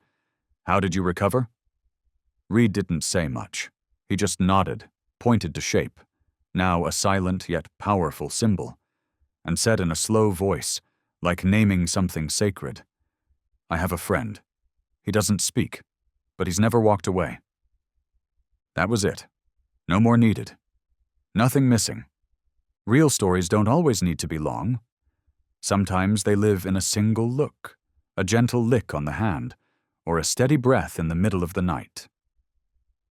"How did you recover?" Reed didn't say much. He just nodded, pointed to Shape, now a silent yet powerful symbol, and said in a slow voice, like naming something sacred, "I have a friend. He doesn't speak, but he's never walked away." That was it. No more needed. Nothing missing. Real stories don't always need to be long. Sometimes they live in a single look, a gentle lick on the hand, or a steady breath in the middle of the night.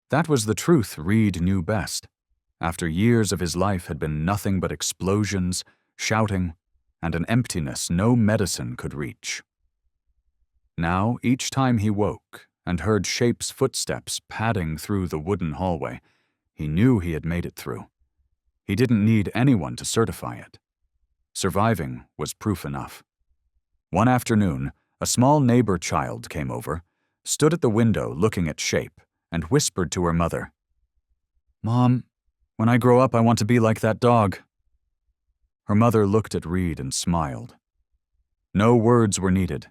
That was the truth Reed knew best. After years of his life had been nothing but explosions, shouting, and an emptiness no medicine could reach. Now, each time he woke and heard Shape's footsteps padding through the wooden hallway, he knew he had made it through. He didn't need anyone to certify it. Surviving was proof enough. One afternoon, a small neighbor child came over, stood at the window looking at Shape, and whispered to her mother, "Mom, when I grow up I want to be like that dog." Her mother looked at Reed and smiled. No words were needed,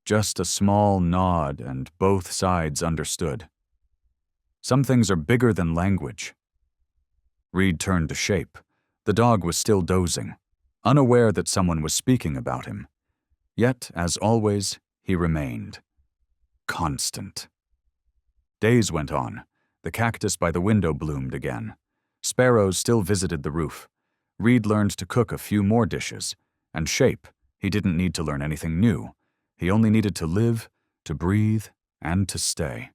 just a small nod, and both sides understood. Some things are bigger than language. Reed turned to Shape. The dog was still dozing, unaware that someone was speaking about him. Yet, as always, he remained. Constant. Days went on. The cactus by the window bloomed again. Sparrows still visited the roof. Reed learned to cook a few more dishes. And Shape, he didn't need to learn anything new. He only needed to live, to breathe, and to stay.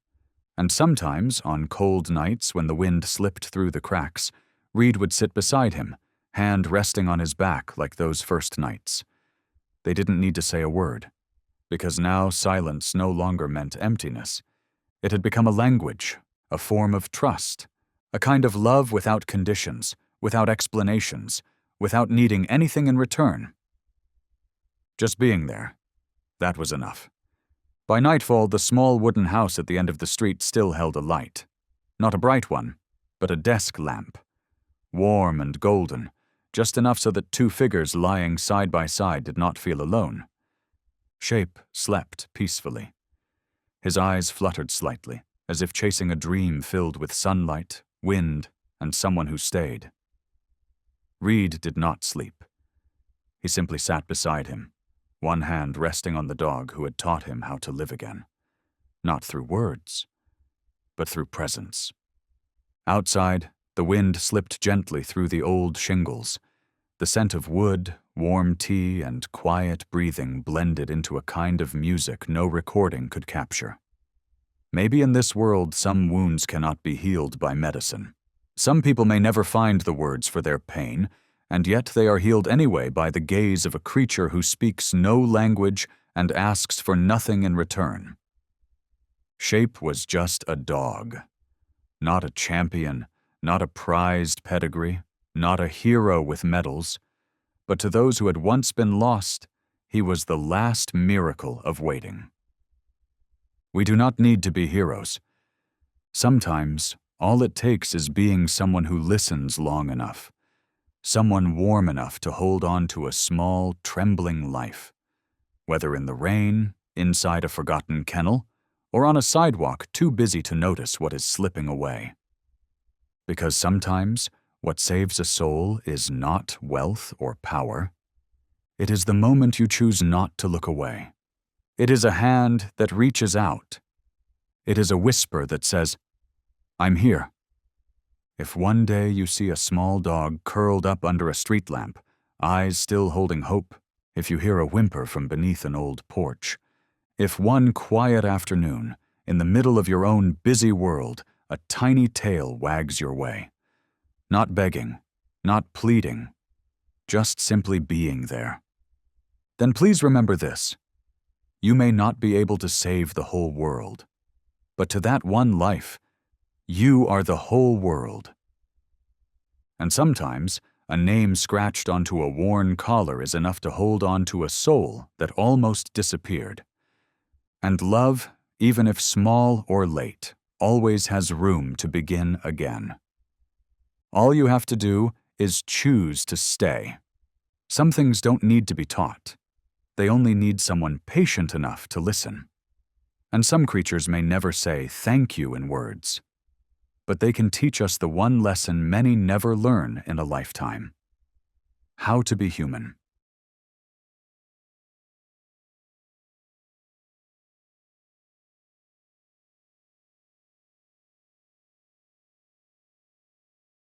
And sometimes, on cold nights when the wind slipped through the cracks, Reed would sit beside him, hand resting on his back like those first nights. They didn't need to say a word, because now silence no longer meant emptiness. It had become a language, a form of trust, a kind of love without conditions, without explanations, without needing anything in return. Just being there, that was enough. By nightfall, the small wooden house at the end of the street still held a light. Not a bright one, but a desk lamp. Warm and golden, just enough so that two figures lying side by side did not feel alone. Shape slept peacefully. His eyes fluttered slightly, as if chasing a dream filled with sunlight, wind, and someone who stayed. Reed did not sleep. He simply sat beside him, one hand resting on the dog who had taught him how to live again. Not through words, but through presence. Outside, the wind slipped gently through the old shingles. The scent of wood, warm tea, and quiet breathing blended into a kind of music no recording could capture. Maybe in this world some wounds cannot be healed by medicine. Some people may never find the words for their pain, and yet they are healed anyway by the gaze of a creature who speaks no language and asks for nothing in return. Shape was just a dog. Not a champion, not a prized pedigree, not a hero with medals, but to those who had once been lost, he was the last miracle of waiting. We do not need to be heroes. Sometimes, all it takes is being someone who listens long enough, someone warm enough to hold on to a small, trembling life, whether in the rain, inside a forgotten kennel, or on a sidewalk too busy to notice what is slipping away. Because sometimes what saves a soul is not wealth or power. It is the moment you choose not to look away. It is a hand that reaches out. It is a whisper that says, "I'm here." If one day you see a small dog curled up under a street lamp, eyes still holding hope, if you hear a whimper from beneath an old porch, if one quiet afternoon, in the middle of your own busy world, a tiny tail wags your way, not begging, not pleading, just simply being there, then please remember this. You may not be able to save the whole world, but to that one life, you are the whole world. And sometimes, a name scratched onto a worn collar is enough to hold on to a soul that almost disappeared. And love, even if small or late, always has room to begin again. All you have to do is choose to stay. Some things don't need to be taught. They only need someone patient enough to listen. And some creatures may never say thank you in words, but they can teach us the one lesson many never learn in a lifetime: how to be human.